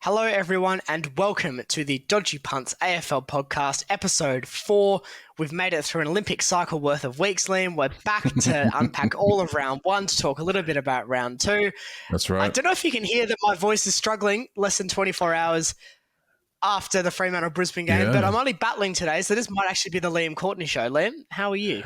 Hello, everyone, and welcome to the Dodgy Punts AFL podcast, episode 4. We've made it through an Olympic cycle worth of weeks, Liam. We're back to unpack all of round 1 to talk a little bit about round 2. That's right. I don't know if you can hear that my voice is struggling less than 24 hours after the Fremantle-Brisbane game, but I'm only battling today, so this might actually be the Liam Courtney show. Liam, how are you?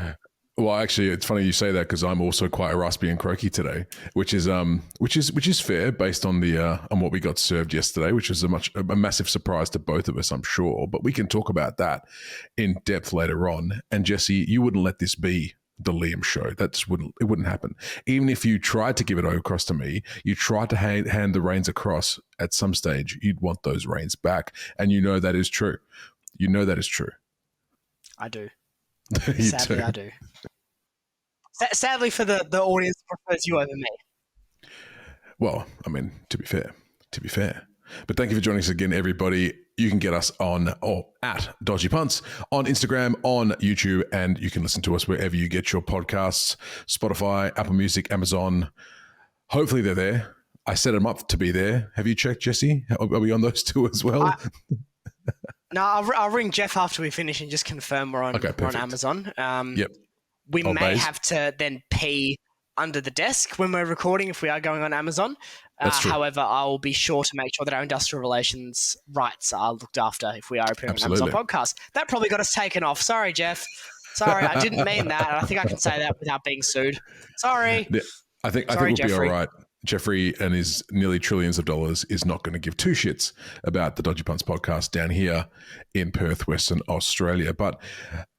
Well, actually, it's funny you say that because I'm also quite raspy and croaky today, which is fair based on the on what we got served yesterday, which was a massive surprise to both of us, I'm sure. But we can talk about that in depth later on. And Jesse, you wouldn't let this be the Liam show. It wouldn't happen. Even if you tried to give it across to me, you tried to hand the reins across at some stage, you'd want those reins back, and you know that is true. You know that is true. I do. Sadly, I do. Sadly for the audience prefers you over me. Well, I mean, to be fair. But thank you for joining us again, everybody. You can get us on or at Dodgy Punts on Instagram, on YouTube, and you can listen to us wherever you get your podcasts, Spotify, Apple Music, Amazon. Hopefully they're there. I set them up to be there. Have you checked, Jesse? Are we on those two as well? No, I'll ring Jeff after we finish and just confirm we're on Amazon. Yep. We may have to then pee under the desk when we're recording if we are going on Amazon. However, I'll be sure to make sure that our industrial relations rights are looked after if we are appearing on Amazon podcast. That probably got us taken off. Sorry, Jeff. Sorry, I didn't mean that. I think I can say that without being sued. Sorry. Yeah, I think we'll be all right. Jeffrey and his nearly trillions of dollars is not going to give two shits about the Dodgy Punts podcast down here in Perth, Western Australia. But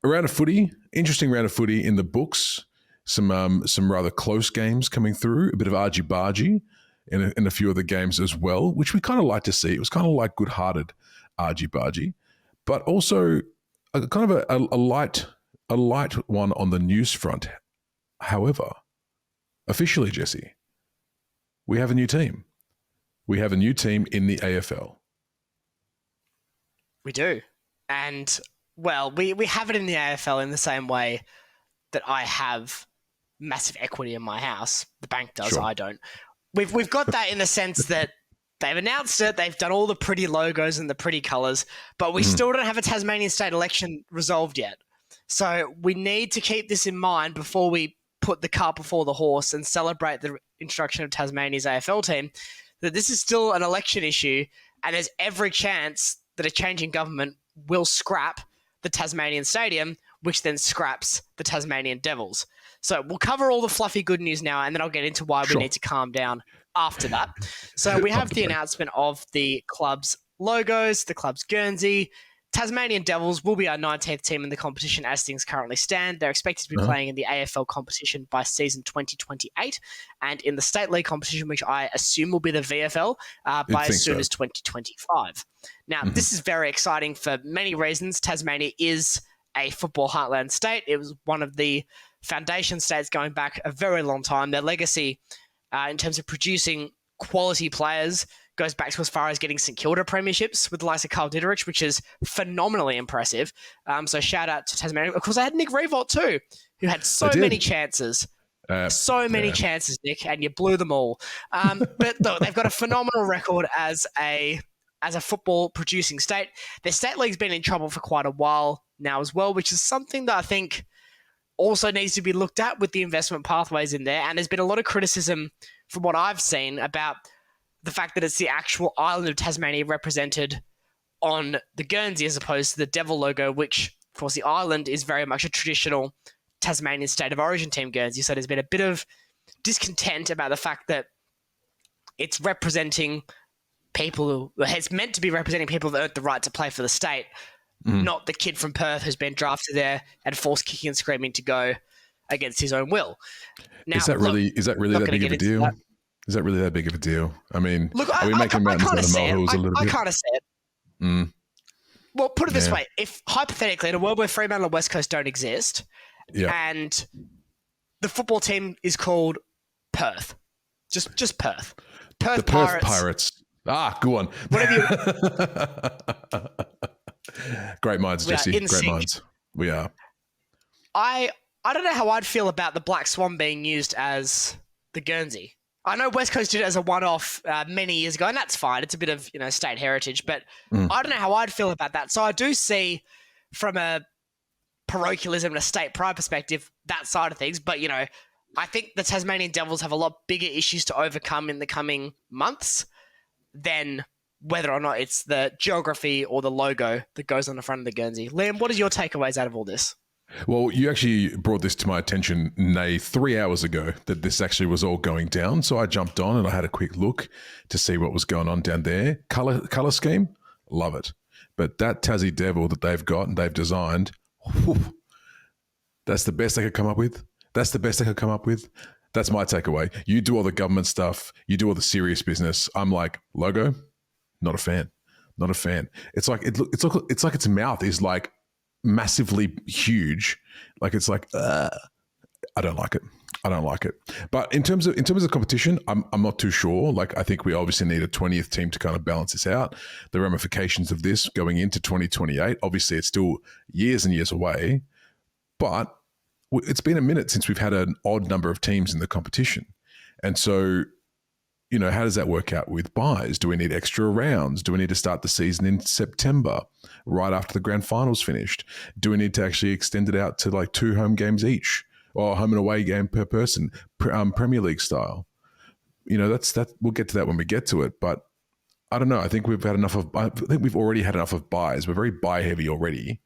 a round of footy, interesting round of footy in the books. Some rather close games coming through, a bit of argy-bargy in a few of the games as well, which we kind of like to see. It was kind of like good-hearted argy-bargy, but also a kind of a light one on the news front. However, officially, Jesse, we have a new team. We have a new team in the AFL. We do. And, well, we have it in the AFL in the same way that I have massive equity in my house. The bank does, sure. I don't. We've got that in the sense that they've announced it, they've done all the pretty logos and the pretty colours, but we still don't have a Tasmanian state election resolved yet. So we need to keep this in mind before we put the cart before the horse and celebrate the introduction of Tasmania's AFL team, that this is still an election issue and there's every chance that a change in government will scrap the Tasmanian stadium, which then scraps the Tasmanian Devils. So we'll cover all the fluffy good news now, and then I'll get into why we need to calm down after that. So we have the announcement of the club's logos, the club's Guernsey. Tasmanian Devils will be our 19th team in the competition as things currently stand. They're expected to be playing in the AFL competition by season 2028 and in the State League competition, which I assume will be the VFL, by as soon as 2025. Now, this is very exciting for many reasons. Tasmania is a football heartland state. It was one of the foundation states going back a very long time. Their legacy in terms of producing quality players goes back to as far as getting St Kilda premierships with the likes of Carl Dieterich, which is phenomenally impressive. So shout out to Tasmania. Of course, I had Nick Revolt too, who had so many chances. Chances, Nick, and you blew them all. But look, they've got a phenomenal record as a football producing state. Their state league's been in trouble for quite a while now as well, which is something that I think also needs to be looked at with the investment pathways in there. And there's been a lot of criticism from what I've seen about the fact that it's the actual island of Tasmania represented on the Guernsey as opposed to the Devil logo, which, of course, the island is very much a traditional Tasmanian state of origin team Guernsey. So there's been a bit of discontent about the fact that it's representing people who it's meant to be representing people that earned the right to play for the state, not the kid from Perth who's been drafted there and forced kicking and screaming to go against his own will. Now, is that really that big of a deal? Is that really that big of a deal? I mean, are we making mountains out of molehills a little bit? I kind of see it. Well, put it this way. If, hypothetically, in a world where Fremantle and West Coast don't exist, and the football team is called Perth, just Perth. The Perth Pirates. Ah, go on. Whatever you... Great minds, Jesse. Great minds. We are. I don't know how I'd feel about the Black Swan being used as the Guernsey. I know West Coast did it as a one-off many years ago, and that's fine. It's a bit of state heritage, but I don't know how I'd feel about that. So I do see from a parochialism and a state pride perspective that side of things, but I think the Tasmanian Devils have a lot bigger issues to overcome in the coming months than whether or not it's the geography or the logo that goes on the front of the Guernsey. Liam, what are your takeaways out of all this? Well, you actually brought this to my attention, 3 hours ago, that this actually was all going down. So I jumped on and I had a quick look to see what was going on down there. Color scheme, love it. But that Tassie Devil that they've got and they've designed, whew, that's the best they could come up with. That's my takeaway. You do all the government stuff. You do all the serious business. I'm like, logo, not a fan. It's like it's like its mouth is like massively huge. Like it's like, I don't like it. But in terms of competition, I'm not too sure. Like I think we obviously need a 20th team to kind of balance this out. The ramifications of this going into 2028, obviously it's still years and years away, but it's been a minute since we've had an odd number of teams in the competition. And so, how does that work out with buys? Do we need extra rounds? Do we need to start the season in September, right after the grand finals finished? Do we need to actually extend it out to like 2 home games each, or a home and away game per person, Premier League style? That's we'll get to that when we get to it. But I don't know. I think we've already had enough of buys. We're very buy heavy already.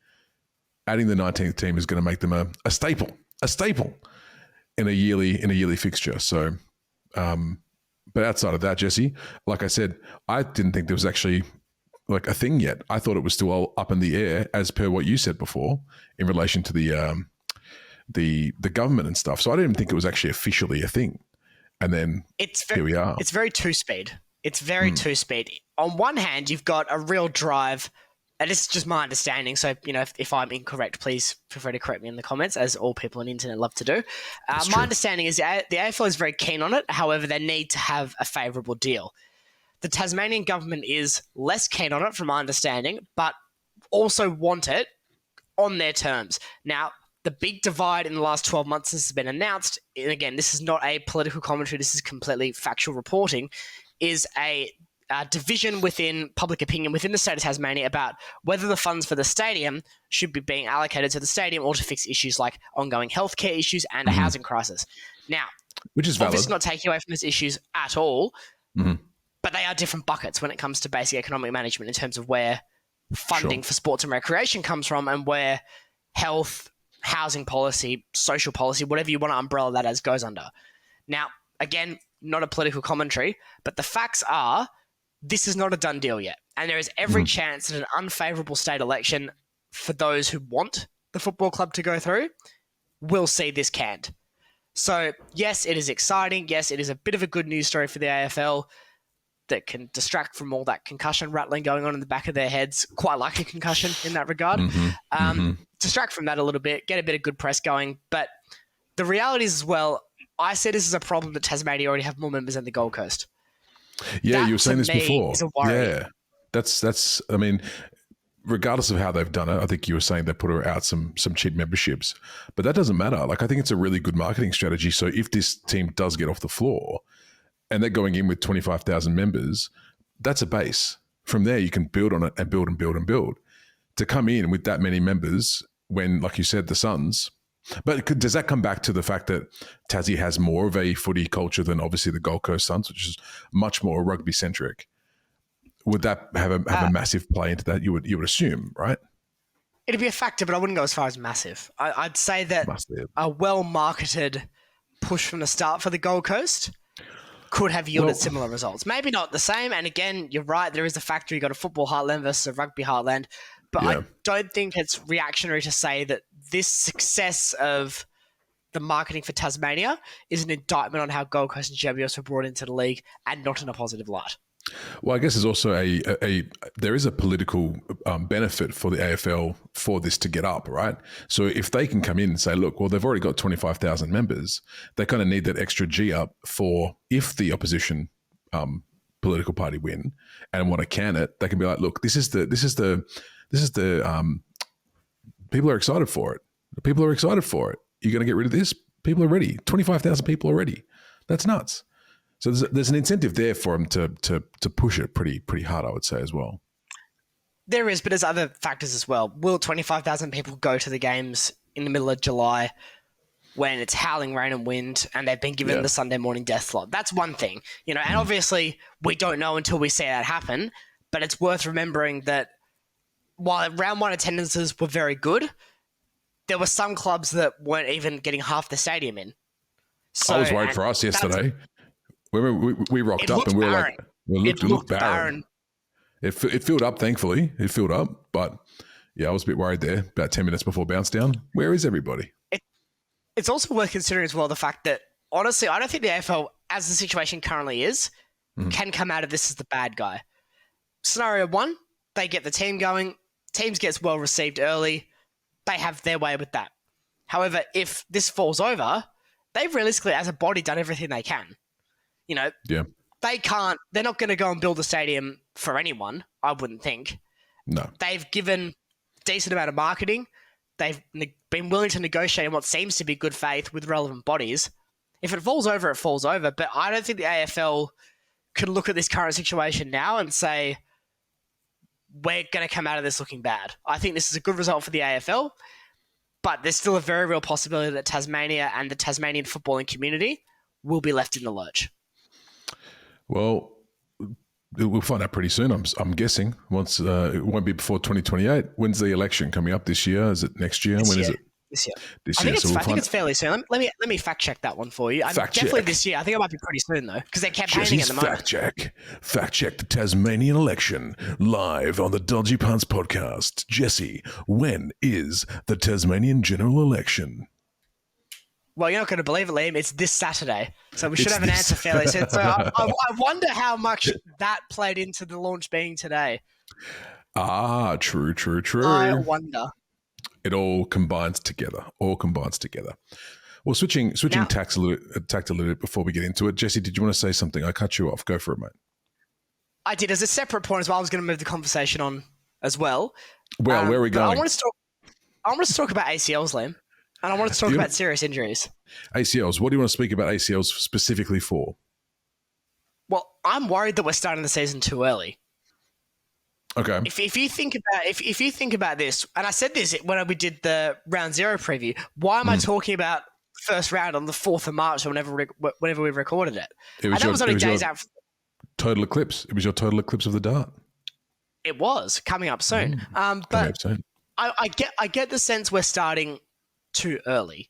Adding the 19th team is going to make them a staple in a yearly fixture. So, but outside of that, Jesse, like I said, I didn't think there was actually like a thing yet. I thought it was still all up in the air, as per what you said before, in relation to the government and stuff. So I didn't even think it was actually officially a thing. And then here we are. It's very two-speed. Two-speed. On one hand, you've got a real drive. And this is just my understanding. So, if I'm incorrect, please feel free to correct me in the comments, as all people on the internet love to do. My understanding is the AFL is very keen on it. However, they need to have a favourable deal. The Tasmanian government is less keen on it, from my understanding, but also want it on their terms. Now, the big divide in the last 12 months has been announced, and again, this is not a political commentary, this is completely factual reporting, is a division within public opinion within the state of Tasmania about whether the funds for the stadium should be being allocated to the stadium or to fix issues like ongoing healthcare issues and a housing crisis. Now, which is valid. Obviously not taking away from those issues at all, but they are different buckets when it comes to basic economic management in terms of where funding for sports and recreation comes from and where health, housing policy, social policy, whatever you want to umbrella that as, goes under. Now, again, not a political commentary, but the facts are this is not a done deal yet. And there is every chance that an unfavourable state election for those who want the football club to go through will see this canned. So, yes, it is exciting. Yes, it is a bit of a good news story for the AFL that can distract from all that concussion rattling going on in the back of their heads. Quite like a concussion in that regard. Distract from that a little bit, get a bit of good press going. But the reality is as well, I see this as a problem that Tasmania already have more members than the Gold Coast. Yeah, that, you were saying this before. Is a worry. Yeah, that's. I mean, regardless of how they've done it, I think you were saying they put out some cheap memberships, but that doesn't matter. Like, I think it's a really good marketing strategy. So if this team does get off the floor, and they're going in with 25,000 members, that's a base. From there, you can build on it and build and build and build. To come in with that many members, when, like you said, the Suns. But does that come back to the fact that Tassie has more of a footy culture than obviously the Gold Coast Suns, which is much more rugby centric? Would that have a massive play into that? You would assume, right? It'd be a factor, but I wouldn't go as far as massive. I'd say that a well marketed push from the start for the Gold Coast could have yielded similar results. Maybe not the same. And again, you're right. There is a factor. You got a football heartland versus a rugby heartland. But I don't think it's reactionary to say that this success of the marketing for Tasmania is an indictment on how Gold Coast and GWS were brought into the league and not in a positive light. Well, I guess there's also there is a political benefit for the AFL for this to get up, right? So if they can come in and say, look, well, they've already got 25,000 members, they kind of need that extra G up for if the opposition political party win and want to can it, they can be like, look, this is the people are excited for it. People are excited for it. You're going to get rid of this? People are ready. 25,000 people already. That's nuts. So there's an incentive there for them to push it pretty hard, I would say, as well. There is, but there's other factors as well. Will 25,000 people go to the games in the middle of July when it's howling rain and wind and they've been given the Sunday morning death slot? That's one thing, and obviously we don't know until we see that happen, but it's worth remembering that while round one attendances were very good, there were some clubs that weren't even getting half the stadium in. So, I was worried for us yesterday. We rocked up and we were like, it looked barren. It filled up, thankfully. It filled up, but I was a bit worried there about 10 minutes before bounce down. Where is everybody? It's also worth considering as well the fact that, honestly, I don't think the AFL, as the situation currently is, can come out of this as the bad guy. Scenario one, they get the team going. Teams gets well received early. They have their way with that. However, if this falls over, they've realistically, as a body, done everything they can. They're not going to go and build a stadium for anyone, I wouldn't think. No. They've given a decent amount of marketing. They've been willing to negotiate in what seems to be good faith with relevant bodies. If it falls over, it falls over. But I don't think the AFL can look at this current situation now and say, we're going to come out of this looking bad. I think this is a good result for the AFL, but there's still a very real possibility that Tasmania and the Tasmanian footballing community will be left in the lurch. Well, we'll find out pretty soon, I'm guessing. Once it won't be before 2028. When's the election coming up this year? Is it next year? Is it? This year. I think it's fairly soon. Let me fact check that one for you. Definitely this year. I think it might be pretty soon though, because they're campaigning at the moment. Fact check the Tasmanian election live on the Dodgy Punts podcast. Jesse, when is the Tasmanian general election? Well, you're not going to believe it, Liam. It's this Saturday. So we should have an answer fairly soon. So I wonder how much that played into the launch being today. Ah, true. I wonder. It all combines together. Well, switching tack a little bit before we get into it. Jesse, did you want to say something? I cut you off. Go for it, mate. I did. As a separate point as well, I was going to move the conversation on as well. Well, where are we going? I want to talk about ACLs, Liam. And I want to talk about serious injuries. ACLs. What do you want to speak about ACLs specifically for? Well, I'm worried that we're starting the season too early. Okay. If you think about this, and I said this when we did the round zero preview, why am I talking about first round on the 4th of March or whenever we recorded it? That was only days out. Total eclipse. It was your total eclipse of the dart. It was coming up soon. But I get the sense we're starting too early.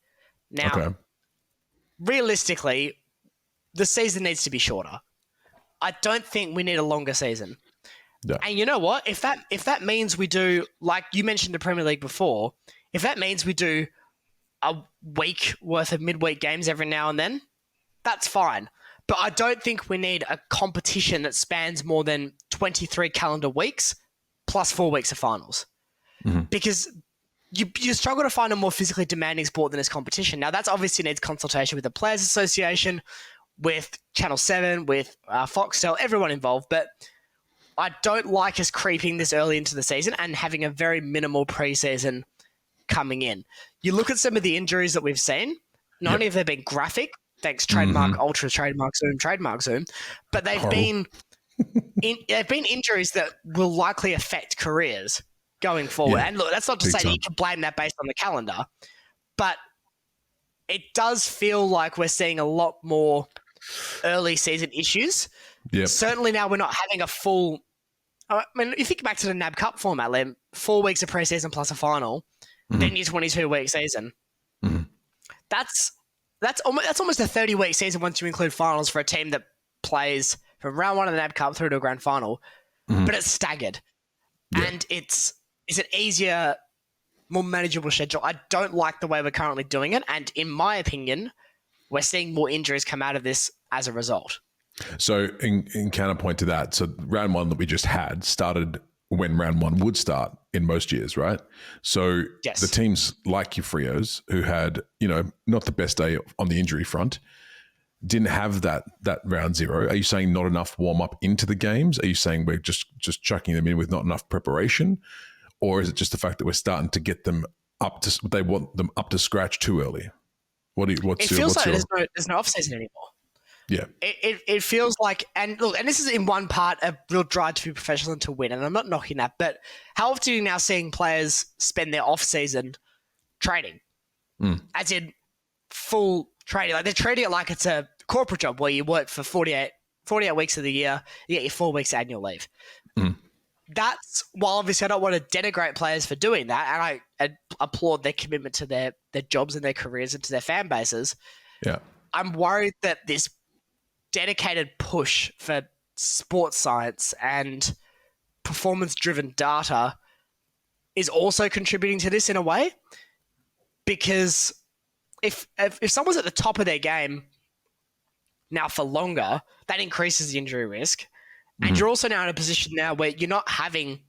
Now, realistically, the season needs to be shorter. I don't think we need a longer season. Yeah. And you know what? If that means we do, like you mentioned the Premier League before, if that means we do a week worth of midweek games every now and then, that's fine. But I don't think we need a competition that spans more than 23 calendar weeks plus 4 weeks of finals. Because you struggle to find a more physically demanding sport than this competition. Now, that's obviously needs consultation with the Players Association, with Channel 7, with Foxtel, everyone involved. But I don't like us creeping this early into the season and having a very minimal preseason coming in. You look at some of the injuries that we've seen, not only have they been graphic, thanks trademark, ultra trademark Zoom, but they've been injuries that will likely affect careers going forward. And look, that's not to say that you can blame that based on the calendar, but it does feel like we're seeing a lot more early season issues. Yep. Certainly now we're not having a full... I mean, you think back to the NAB Cup format, Liam, 4 weeks of preseason plus a final, then your 22-week season. That's almost a 30-week season once you include finals for a team that plays from round one of the NAB Cup through to a grand final. But it's staggered. And it's an easier, more manageable schedule. I don't like the way we're currently doing it. And in my opinion, we're seeing more injuries come out of this as a result. So in counterpoint to that, so round one that we just had started when round one would start in most years, right? So the teams like your Frios who had, not the best day on the injury front, didn't have that round zero. Are you saying not enough warm up into the games? Are you saying we're just chucking them in with not enough preparation? Or is it just the fact that we're starting to get them they want them up to scratch too early? It feels like there's no off season anymore. Yeah. It feels like, and look, and this is in one part a real drive to be professional and to win, and I'm not knocking that, but how often are you now seeing players spend their off season training? As in full training. Like they're treating it like it's a corporate job where you work for 48 weeks of the year, you get your 4 weeks annual leave. That's, while obviously I don't want to denigrate players for doing that, and I applaud their commitment to their jobs and their careers and to their fan bases. Yeah. I'm worried that this dedicated push for sports science and performance-driven data is also contributing to this in a way, because if someone's at the top of their game now for longer, that increases the injury risk. And you're also now in a position now where you're not having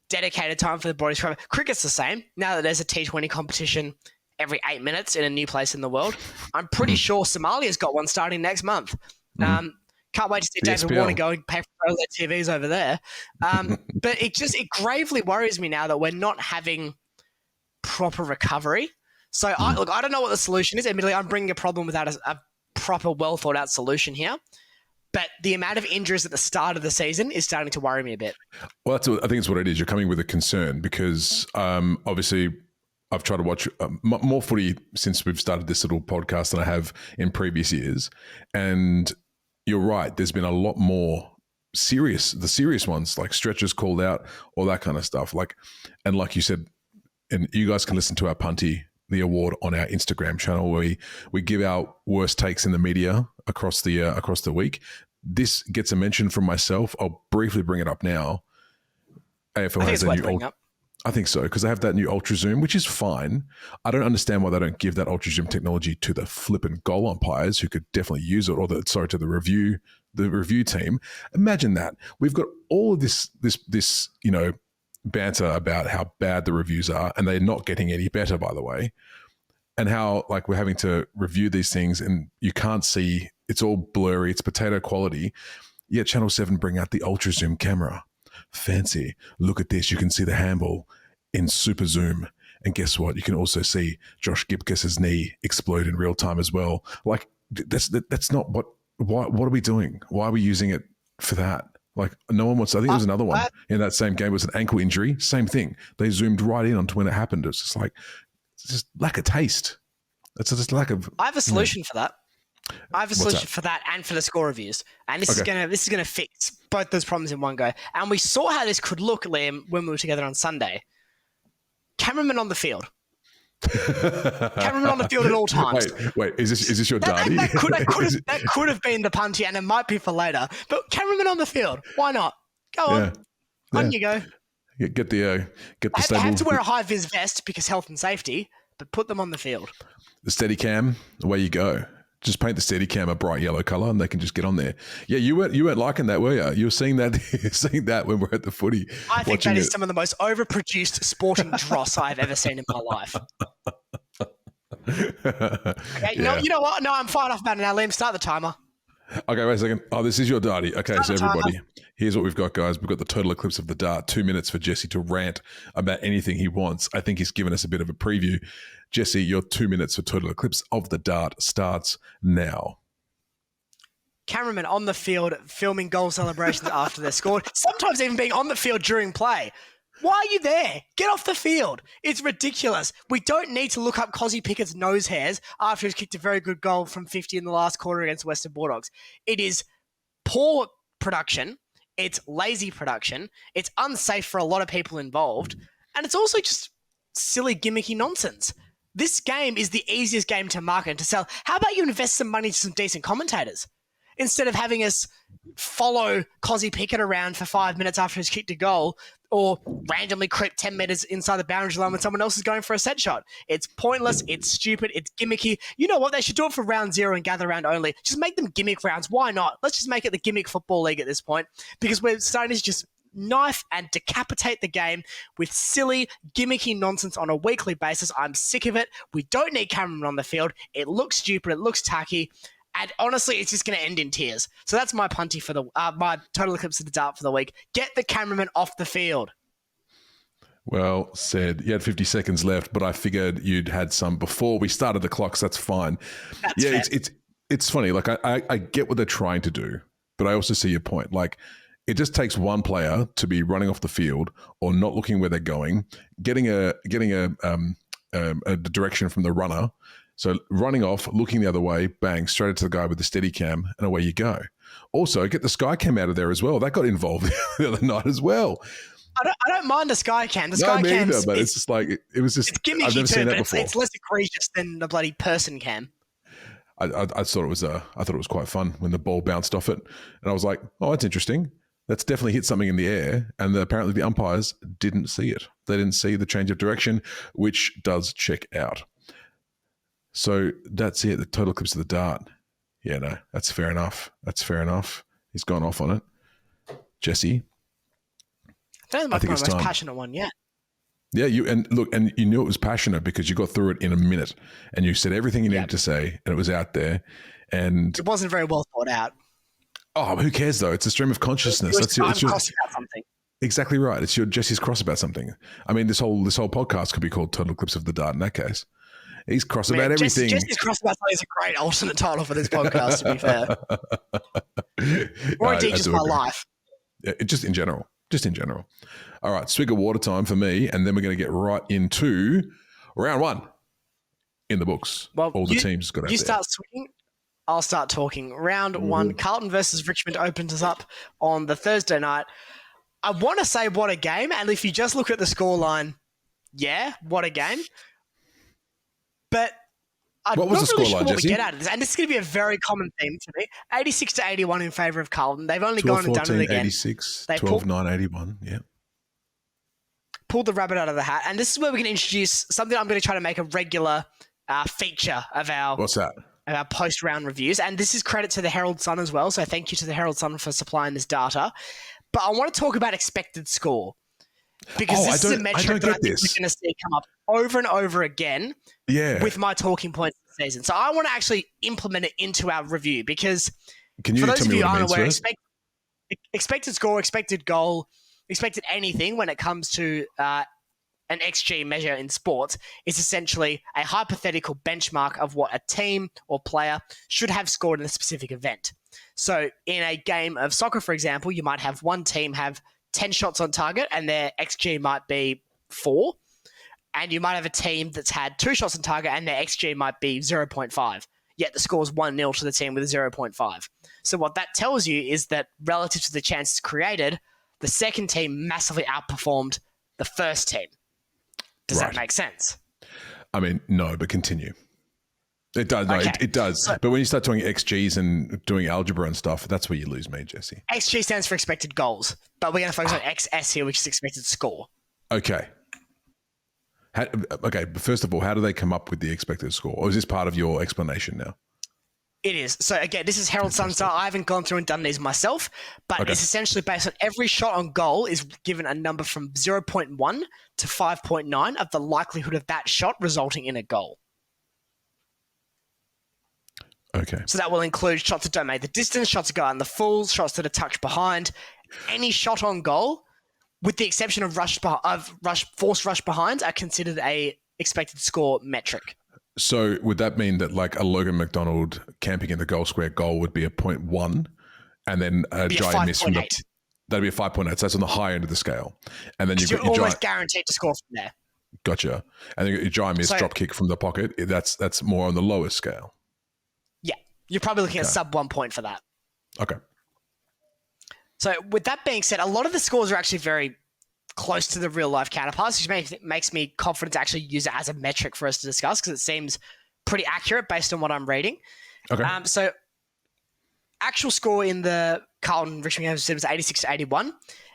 dedicated time for the body's recovery. Cricket's the same. Now that there's a T20 competition every 8 minutes in a new place in the world, I'm pretty sure Somalia's got one starting next month. Can't wait to see David Warner go and pay for all their TVs over there. But it gravely worries me now that we're not having proper recovery. So I don't know what the solution is. Admittedly, I'm bringing a problem without a proper, well thought out solution here. But the amount of injuries at the start of the season is starting to worry me a bit. Well, I think it's what it is. You're coming with a concern because obviously I've tried to watch more footy since we've started this little podcast than I have in previous years. And you're right. There's been a lot more the serious ones, like stretchers called out, all that kind of stuff. Like you said, and you guys can listen to our Punty, the award, on our Instagram channel where we give our worst takes in the media across the week. This gets a mention from myself. I'll briefly bring it up now. AFL has a new I think so, because they have that new Ultra Zoom, which is fine. I don't understand why they don't give that Ultra Zoom technology to the flippin' goal umpires who could definitely use it, or to the review team. Imagine that. We've got all of this banter about how bad the reviews are, and they're not getting any better, by the way. And how we're having to review these things and you can't see, it's all blurry, it's potato quality. Yet Channel 7 bring out the Ultra Zoom camera. Fancy. Look at this. You can see the handball in super zoom. And guess what? You can also see Josh Gibkis's knee explode in real time as well. Like that's not what are we doing? Why are we using it for that? Like no one wants, I think there was another one in that same game. It was an ankle injury. Same thing. They zoomed right in onto when it happened. It's just lack of taste. It's just lack of. I have a solution for that. I have a solution for that and for the score reviews. And this is gonna fix both those problems in one go. And we saw how this could look, Liam, when we were together on Sunday. Cameraman on the field. Cameraman on the field at all times. Wait, is this your daddy? That could have been the Punty, and it might be for later. But cameraman on the field, why not? Go on. On you go. Get the stable. They have to wear a high vis vest because health and safety, but put them on the field. The Steadicam, away you go. Just paint the Steadicam a bright yellow color, and they can just get on there. Yeah, you weren't liking that, were you? You were seeing that when we're at the footy. I think that is some of the most overproduced sporting dross I've ever seen in my life. Okay, yeah. You know what? No, I'm fired off about it now. Liam, start the timer. Okay, wait a second. Oh, this is your darty. Okay, so everybody, here's what we've got, guys. We've got the total eclipse of the dart. 2 minutes for Jesse to rant about anything he wants. I think he's given us a bit of a preview. Jesse, your 2 minutes for total eclipse of the dart starts now. Cameraman on the field filming goal celebrations after they're scored. Sometimes even being on the field during play. Why are you there? Get off the field. It's ridiculous. We don't need to look up Cozzy Pickett's nose hairs after he's kicked a very good goal from 50 in the last quarter against Western Bulldogs. It is poor production. It's lazy production. It's unsafe for a lot of people involved. And it's also just silly, gimmicky nonsense. This game is the easiest game to market and to sell. How about you invest some money to some decent commentators? Instead of having us follow Cozzy Pickett around for 5 minutes after he's kicked a goal, or randomly creep 10 meters inside the boundary line when someone else is going for a set shot. It's pointless, it's stupid, it's gimmicky. You know what? They should do it for round 0 and gather round only. Just make them gimmick rounds. Why not? Let's just make it the gimmick football league at this point, because we're starting to just knife and decapitate the game with silly, gimmicky nonsense on a weekly basis. I'm sick of it. We don't need cameramen on the field. It looks stupid. It looks tacky. And honestly, it's just going to end in tears. So that's my punty for the my total eclipse of the dart for the week. Get the cameraman off the field. Well said. You had 50 seconds left, but I figured you'd had some before we started the clock, so that's fine. That's fair. it's funny. Like I get what they're trying to do, but I also see your point. Like it just takes one player to be running off the field or not looking where they're going, getting a direction from the runner. So running off, looking the other way, bang, straight into the guy with the steady cam, and away you go. Also, get the sky cam out of there as well. That got involved the other night as well. I don't mind the sky cam. The sky cam, but it's just like it was just. It's gimmicky I've never seen that before. It's less egregious than the bloody person cam. I thought it was I thought it was quite fun when the ball bounced off it, and I was like, oh, that's interesting. That's definitely hit something in the air, and apparently the umpires didn't see it. They didn't see the change of direction, which does check out. So that's it. The total clips of the dart. Yeah, no, that's fair enough. He's gone off on it. Jesse. I think it's my most passionate one yet. Yeah, you knew it was passionate because you got through it in a minute and you said everything you needed to say and it was out there. And it wasn't very well thought out. Oh, who cares though? It's a stream of consciousness. It's your cross about something. Exactly right. It's your Jesse's cross about something. I mean, this whole podcast could be called Total Clips of the Dart in that case. He's cross about everything. Jesse's cross about something is a great alternate title for this podcast, to be fair. Or indeed just my life. Yeah, just in general. All right, swig of water time for me, and then we're going to get right into round one in the books. Well, all the teams got out there. You start swigging, I'll start talking. Round one, Carlton versus Richmond opens us up on the Thursday night. I want to say what a game, and if you just look at the scoreline, yeah, what a game. But I'm not really sure what we get out of this. And this is going to be a very common theme for me. 86-81 in favour of Carlton. They've only gone and done it again. 86, 12-9, 81, yeah. Pulled the rabbit out of the hat. And this is where we can introduce something I'm going to try to make a regular feature of our... What's that? Of our post-round reviews. And this is credit to the Herald Sun as well. So thank you to the Herald Sun for supplying this data. But I want to talk about expected score. Because this is a metric that I think we're going to see come up over and over again with my talking points this season. So I want to actually implement it into our review because for those of you who aren't aware, expected score, expected goal, expected anything when it comes to an XG measure in sports is essentially a hypothetical benchmark of what a team or player should have scored in a specific event. So in a game of soccer, for example, you might have one team have 10 shots on target and their XG might be 4. And you might have a team that's had 2 shots on target and their XG might be 0.5. Yet the score's 1-0 to the team with a 0.5. So what that tells you is that relative to the chances created, the second team massively outperformed the first team. Does that make sense? I mean, no, but continue. It does. No, it does. But when you start doing XGs and doing algebra and stuff, that's where you lose me, Jesse. XG stands for expected goals, but we're going to focus on XS here, which is expected score. Okay. But first of all, how do they come up with the expected score? Or is this part of your explanation now? It is. So again, this is Herald Sun style. I haven't gone through and done these myself, but it's essentially based on every shot on goal is given a number from 0.1 to 5.9 of the likelihood of that shot resulting in a goal. Okay. So that will include shots that don't make the distance, shots that go out in the fulls, shots that are touched behind. Any shot on goal, with the exception of forced rush behinds, are considered a expected score metric. So would that mean that like a Logan McDonald camping in the goal square goal would be a 0.1 and then a Jai miss from that'd be a 5.8. So that's on the high end of the scale. And then you're almost guaranteed to score from there. Gotcha. And then your Jai miss drop kick from the pocket, that's more on the lower scale. Yeah. You're probably looking at sub 1 point for that. Okay. So with that being said, a lot of the scores are actually very close to the real life counterparts, which makes me confident to actually use it as a metric for us to discuss because it seems pretty accurate based on what I'm reading. Okay. So actual score in the Carlton-Richmond game was 86-81. Mm-hmm.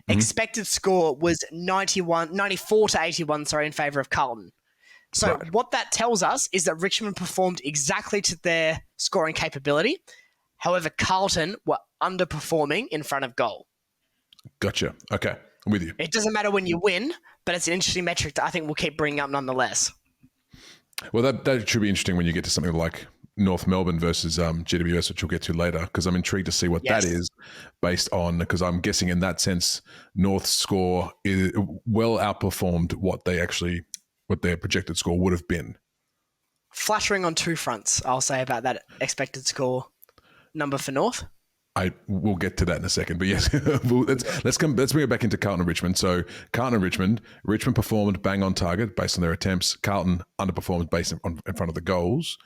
Expected score was 94-81, in favour of Carlton. So what that tells us is that Richmond performed exactly to their scoring capability. However, Carlton were underperforming in front of goal. Gotcha. Okay. I'm with you. It doesn't matter when you win, but it's an interesting metric that I think we'll keep bringing up nonetheless. Well, that should be interesting when you get to something like North Melbourne versus GWS, which we'll get to later, because I'm intrigued to see what that is based on, because I'm guessing in that sense, North's score is well outperformed what their projected score would have been. flattering on two fronts, I'll say, about that expected score number for North. I will get to that in a second, but yes, let's bring it back into Carlton and Richmond. So Carlton and Richmond performed bang on target based on their attempts. Carlton underperformed based in front of the goals.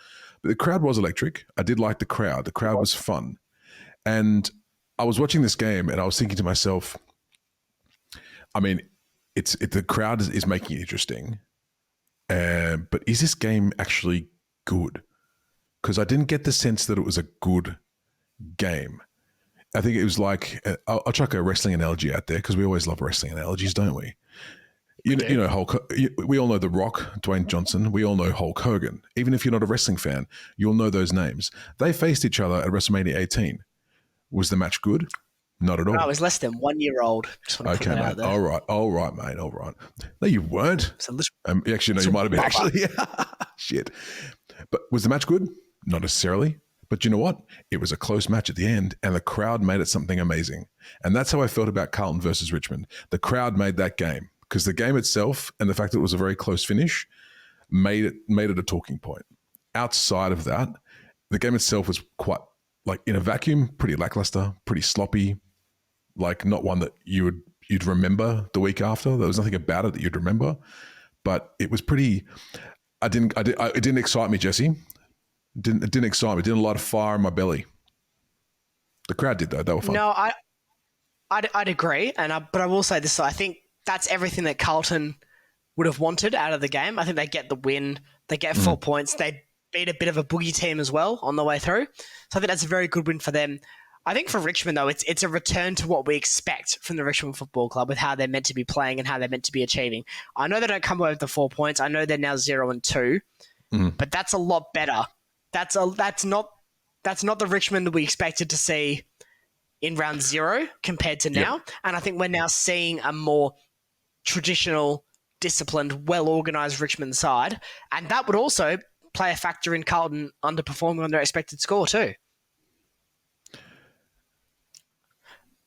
But the crowd was electric. I did like the crowd. The crowd was fun. And I was watching this game and I was thinking to myself, I mean, the crowd is making it interesting. But is this game actually good? Because I didn't get the sense that it was a good game. I think it was like, I'll chuck a wrestling analogy out there because we always love wrestling analogies, don't we? You know, we all know The Rock, Dwayne Johnson. We all know Hulk Hogan. Even if you're not a wrestling fan, you'll know those names. They faced each other at WrestleMania 18. Was the match good? Not at all. No, I was less than 1 year old. Okay, mate. All right, mate. All right. No, you weren't. Actually, no, you might have been. Actually, shit. But was the match good? Not necessarily. But you know what? It was a close match at the end, and the crowd made it something amazing. And that's how I felt about Carlton versus Richmond. The crowd made that game because the game itself and the fact that it was a very close finish made it a talking point. Outside of that, the game itself was quite, like, in a vacuum, pretty lackluster, pretty sloppy, like not one that you'd remember the week after. There was nothing about it that you'd remember, but it was pretty. It didn't excite me, Jesse. It didn't excite me. It didn't light a fire in my belly. The crowd did, though. They were fun. No, I'd agree, but I will say this. I think that's everything that Carlton would have wanted out of the game. I think they get the win. They get 4 points. They beat a bit of a boogie team as well on the way through. So I think that's a very good win for them. I think for Richmond, though, it's a return to what we expect from the Richmond Football Club with how they're meant to be playing and how they're meant to be achieving. I know they don't come away with the 4 points. I know they're now 0-2, but that's a lot better. That's not the Richmond that we expected to see in round 0 compared to now. Yep. And I think we're now seeing a more traditional, disciplined, well-organised Richmond side. And that would also play a factor in Carlton underperforming on their expected score too.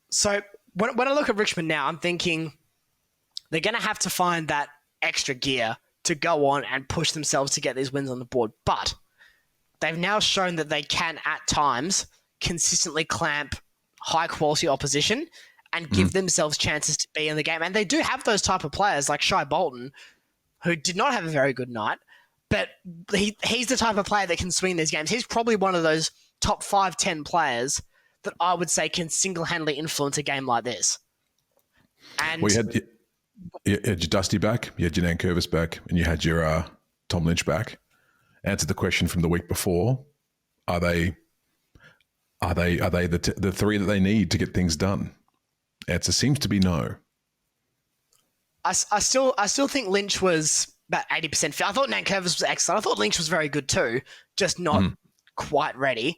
So when I look at Richmond now, I'm thinking they're going to have to find that extra gear to go on and push themselves to get these wins on the board. But they've now shown that they can, at times, consistently clamp high-quality opposition and give themselves chances to be in the game. And they do have those type of players like Shai Bolton, who did not have a very good night, but he's the type of player that can swing these games. He's probably one of those top 5-10 players that I would say can single-handedly influence a game like this. And you had your Dusty back, you had your Nankervis back, and you had your Tom Lynch back. Answered the question from the week before: Are they the three that they need to get things done? Answer seems to be no. I still think Lynch was about 80% fit. I thought Nankervis was excellent. I thought Lynch was very good too, just not quite ready.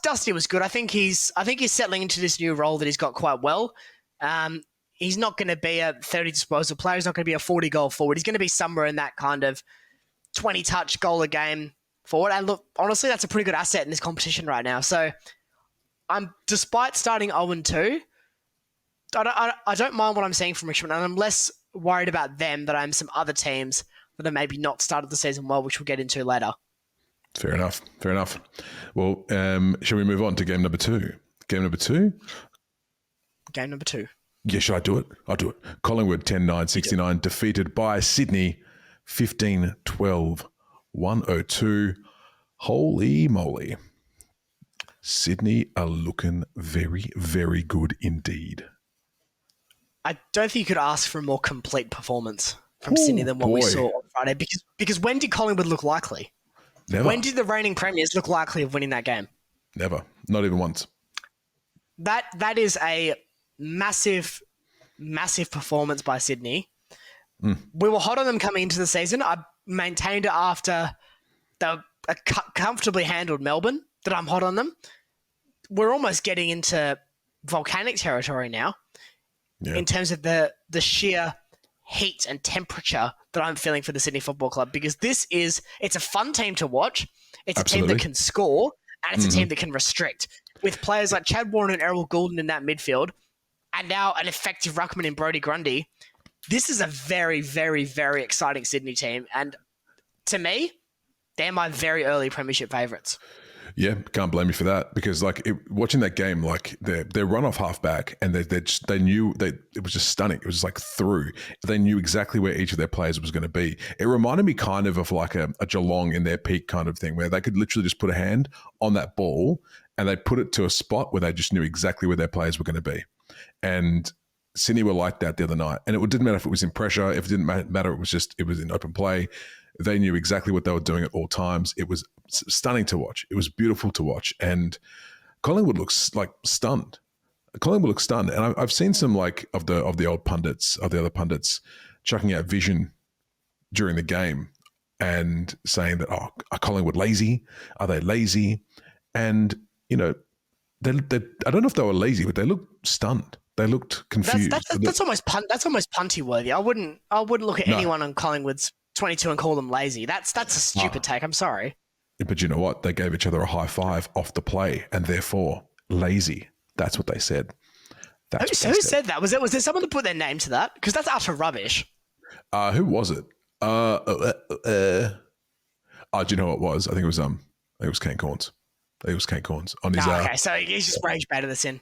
Dusty was good. I think he's settling into this new role that he's got quite well. He's not going to be a 30 disposal player. He's not going to be a 40 goal forward. He's going to be somewhere in that kind of 20 touch goal a game forward. And look, honestly, that's a pretty good asset in this competition right now. So despite starting 0-2, I don't mind what I'm seeing from Richmond, and I'm less worried about them than I am some other teams that have maybe not started the season well, which we'll get into later. Fair enough. Well, shall we move on to game number 2? Game number 2? Game number 2. Yeah, should I do it? I'll do it. Collingwood 10-9-69, defeated by Sydney 15-12, 102. Holy moly. Sydney are looking very, very good indeed. I don't think you could ask for a more complete performance from Sydney than what we saw on Friday. Because when did Collingwood look likely? Never. When did the reigning premiers look likely of winning that game? Never. Not even once. That is a massive, massive performance by Sydney. We were hot on them coming into the season. I maintained it after they comfortably handled Melbourne that I'm hot on them. We're almost getting into volcanic territory now in terms of the sheer heat and temperature that I'm feeling for the Sydney Football Club, because it's a fun team to watch. It's Absolutely. A team that can score, and it's a team that can restrict. With players like Chad Warren and Errol Goulden in that midfield, and now an effective ruckman in Brodie Grundy, this is a very, very, very exciting Sydney team. And to me, they're my very early premiership favourites. Yeah, can't blame you for that, because watching that game, like their run off halfback, and they knew it was just stunning. It was just like through. They knew exactly where each of their players was going to be. It reminded me kind of like a Geelong in their peak kind of thing, where they could literally just put a hand on that ball and they put it to a spot where they just knew exactly where their players were going to be. And Sydney were like that the other night, and it didn't matter if it was in pressure, if it didn't matter, it was in open play. They knew exactly what they were doing at all times. It was stunning to watch. It was beautiful to watch. And Collingwood looks like stunned. Collingwood looks stunned. And I've seen some like of the other pundits chucking out vision during the game and saying that, are Collingwood lazy? Are they lazy? And, you know, they I don't know if they were lazy, but they looked stunned. They looked confused. That's almost punty worthy. I wouldn't look at anyone on Collingwood's 22 and call them lazy. That's a stupid take. I'm sorry. But you know what? They gave each other a high five off the play, and therefore lazy. That's what they said. Who said that? Was there someone that put their name to that? Because that's utter rubbish. Who was it? Do you know what it was? I think it was Kane Corns. I think it was Kane Corns on his. Okay, so he's just rage baited this in.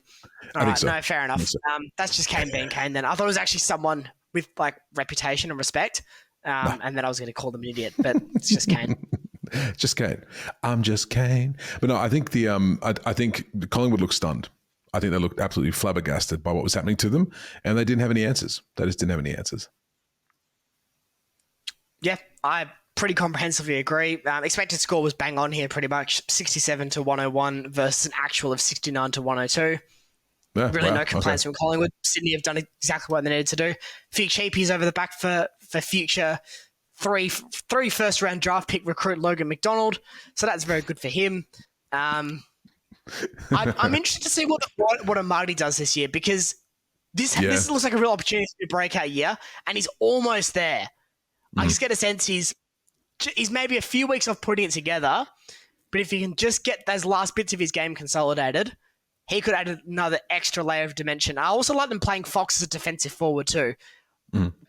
All right, so. No, fair enough. So. That's just Kane being Kane. Then I thought it was actually someone with like reputation and respect. And then I was going to call them an idiot, but it's just Kane. Just Kane. I'm just Kane. But no, I think I think Collingwood looked stunned. I think they looked absolutely flabbergasted by what was happening to them, and they didn't have any answers. They just didn't have any answers. Yeah, I pretty comprehensively agree. Expected score was bang on here, pretty much 67 to 101 versus an actual of 69 to 102. Yeah, really no complaints from Collingwood. Sydney have done exactly what they needed to do. A few cheapies over the back for future. Three first round draft pick recruit Logan McDonald. So that's very good for him. I'm interested to see what Amadi does this year, because this looks like a real opportunity to breakout year, and he's almost there. I just get a sense he's maybe a few weeks off putting it together, but if he can just get those last bits of his game consolidated, he could add another extra layer of dimension. I also like them playing Fox as a defensive forward too.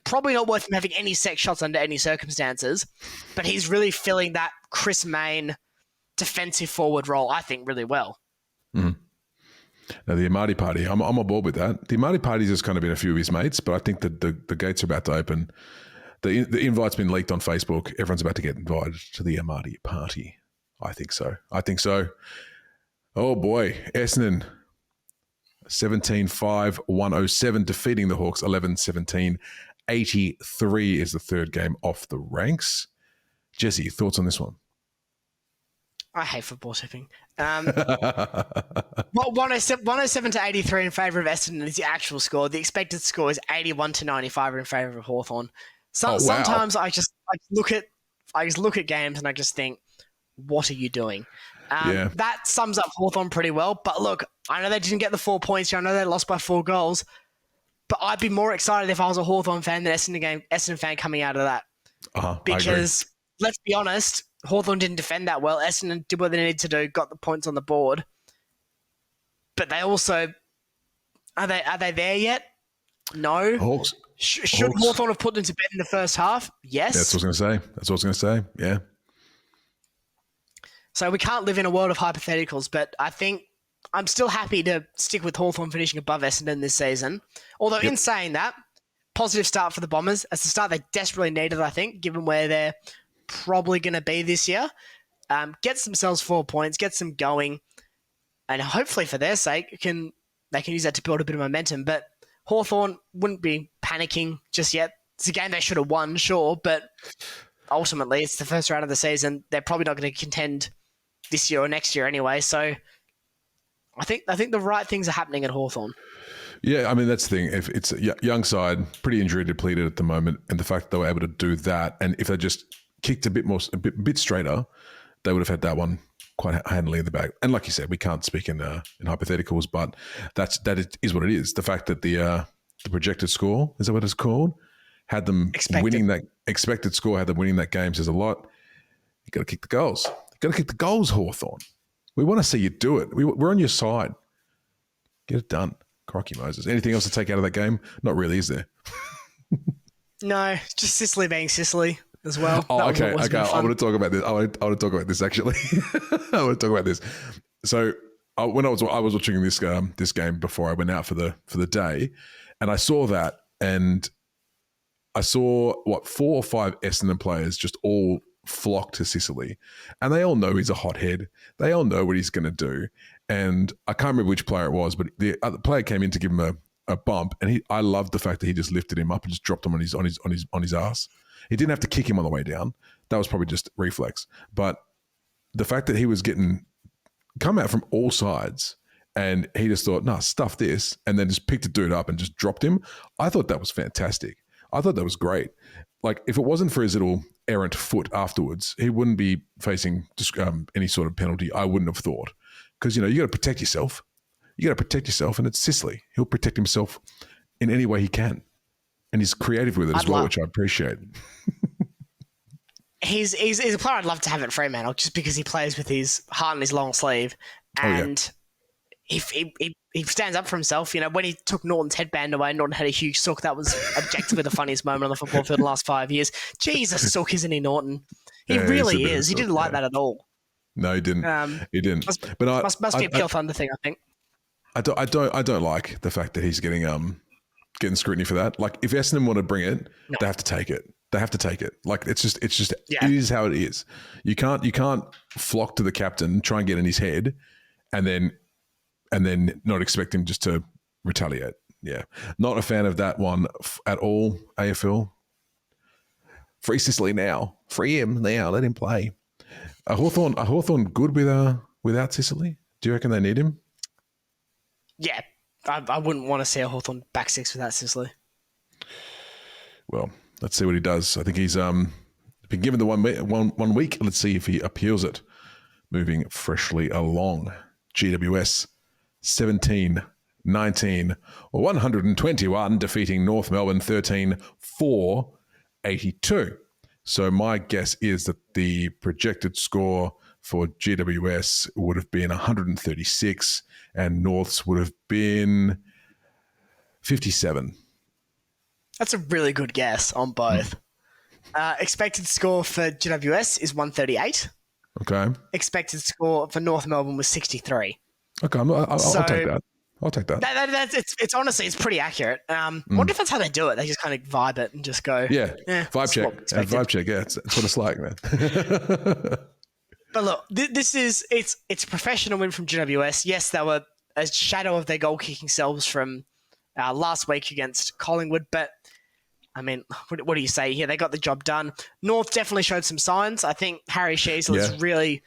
Probably not worth him having any set shots under any circumstances, but he's really filling that Chris Mayne defensive forward role, I think, really well. Now, the Amadi party, I'm on board with that. The Amadi party's just kind of been a few of his mates, but I think that the gates are about to open. The invite's been leaked on Facebook. Everyone's about to get invited to the Amadi party. I think so. Oh boy, Essendon 17-5-107, defeating the Hawks 11-17. 83 is the third game off the ranks. Jesse, thoughts on this one? I hate football tipping. 107 to 83 in favour of Essendon is the actual score. The expected score is 81 to 95 in favour of Hawthorn. Sometimes I just look at games and I just think, what are you doing? That sums up Hawthorn pretty well. But look, I know they didn't get the 4 points here. I know they lost by 4 goals. But I'd be more excited if I was a Hawthorn fan than Essendon fan coming out of that. Because let's be honest, Hawthorn didn't defend that well. Essendon did what they needed to do, got the points on the board. But they also... Are they there yet? No. Hawks. Should Hawthorn have put them to bed in the first half? Yes. That's what I was going to say. Yeah. So we can't live in a world of hypotheticals, but I think I'm still happy to stick with Hawthorn finishing above Essendon this season. Although in saying that, positive start for the Bombers. It's the start they desperately needed, I think, given where they're probably going to be this year. Gets themselves 4 points, gets them going, and hopefully for their sake, they can use that to build a bit of momentum. But Hawthorn wouldn't be panicking just yet. It's a game they should have won, sure, but ultimately it's the first round of the season. They're probably not going to contend this year or next year anyway. So I think the right things are happening at Hawthorn. Yeah, I mean, that's the thing. If it's a young side, pretty injury depleted at the moment, and the fact that they were able to do that, and if they just kicked a bit straighter, they would have had that one quite handily in the bag. And like you said, we can't speak in hypotheticals, but that is what it is. The fact that the projected score, is that what it's called, had them winning that expected score, had them winning that game says a lot. You got to kick the goals. You got to kick the goals, Hawthorn. We want to see you do it. We're on your side. Get it done. Crikey Moses. Anything else to take out of that game? Not really, is there? No, just Sicily being Sicily. as well. Oh, okay. I want to talk about this. I want to talk about this actually. I want to talk about this. So when I was watching this game before I went out for the day, and I saw that, and I saw 4 or 5 Essendon players just all flock to Sicily, and they all know he's a hothead. They all know what he's going to do, and I can't remember which player it was, but the other player came in to give him a bump, and I loved the fact that he just lifted him up and just dropped him on his ass. He didn't have to kick him on the way down. That was probably just reflex, but the fact that he was getting come out from all sides, and he just thought, nah, stuff this, and then just picked a dude up and just dropped him. I thought that was fantastic. I thought that was great. Like, if it wasn't for his little errant foot afterwards, he wouldn't be facing any sort of penalty, I wouldn't have thought. Because, you got to protect yourself. You got to protect yourself, and it's Sicily. He'll protect himself in any way he can. And he's creative with it as well, which I appreciate. He's a player I'd love to have at Fremantle, just because he plays with his heart on his long sleeve. And he stands up for himself. When he took Norton's headband away, Norton had a huge sook. That was objectively the funniest moment on the football field in the last 5 years. Jesus, sook, isn't he, Norton? He really is. He didn't like that at all. No, he didn't. He didn't. Must be a Pure Thunder thing, I think. I don't like the fact that he's getting scrutiny for that. Like, if Essendon want to bring it, they have to take it. They have to take it. Like, it's just It is how it is. You can't flock to the captain, try and get in his head, and then not expect him just to retaliate. Yeah, not a fan of that one at all. AFL, free Sicily now. Free him now. Let him play. A Hawthorn good without Sicily? Do you reckon they need him? Yeah, I wouldn't want to see a Hawthorn back six without Sicily. Well, let's see what he does. I think he's been given the 1 week. Let's see if he appeals it. Moving freshly along. GWS 17-19 or 121, defeating North Melbourne 13-4-82. So my guess is that the projected score for GWS would have been 136 and North's would have been 57. That's a really good guess on both. Expected score for GWS is 138. Okay. Expected score for North Melbourne was 63. Okay, I'll take that. I'll take that. It's honestly, it's pretty accurate. I wonder if that's how they do it. They just kind of vibe it and just go. Yeah, vibe check. Vibe check, yeah. It's what it's like, man. But look, this is it's a professional win from GWS. Yes, they were a shadow of their goal-kicking selves from last week against Collingwood, but I mean, what do you say here? They got the job done. North definitely showed some signs. I think Harry Sheasel is really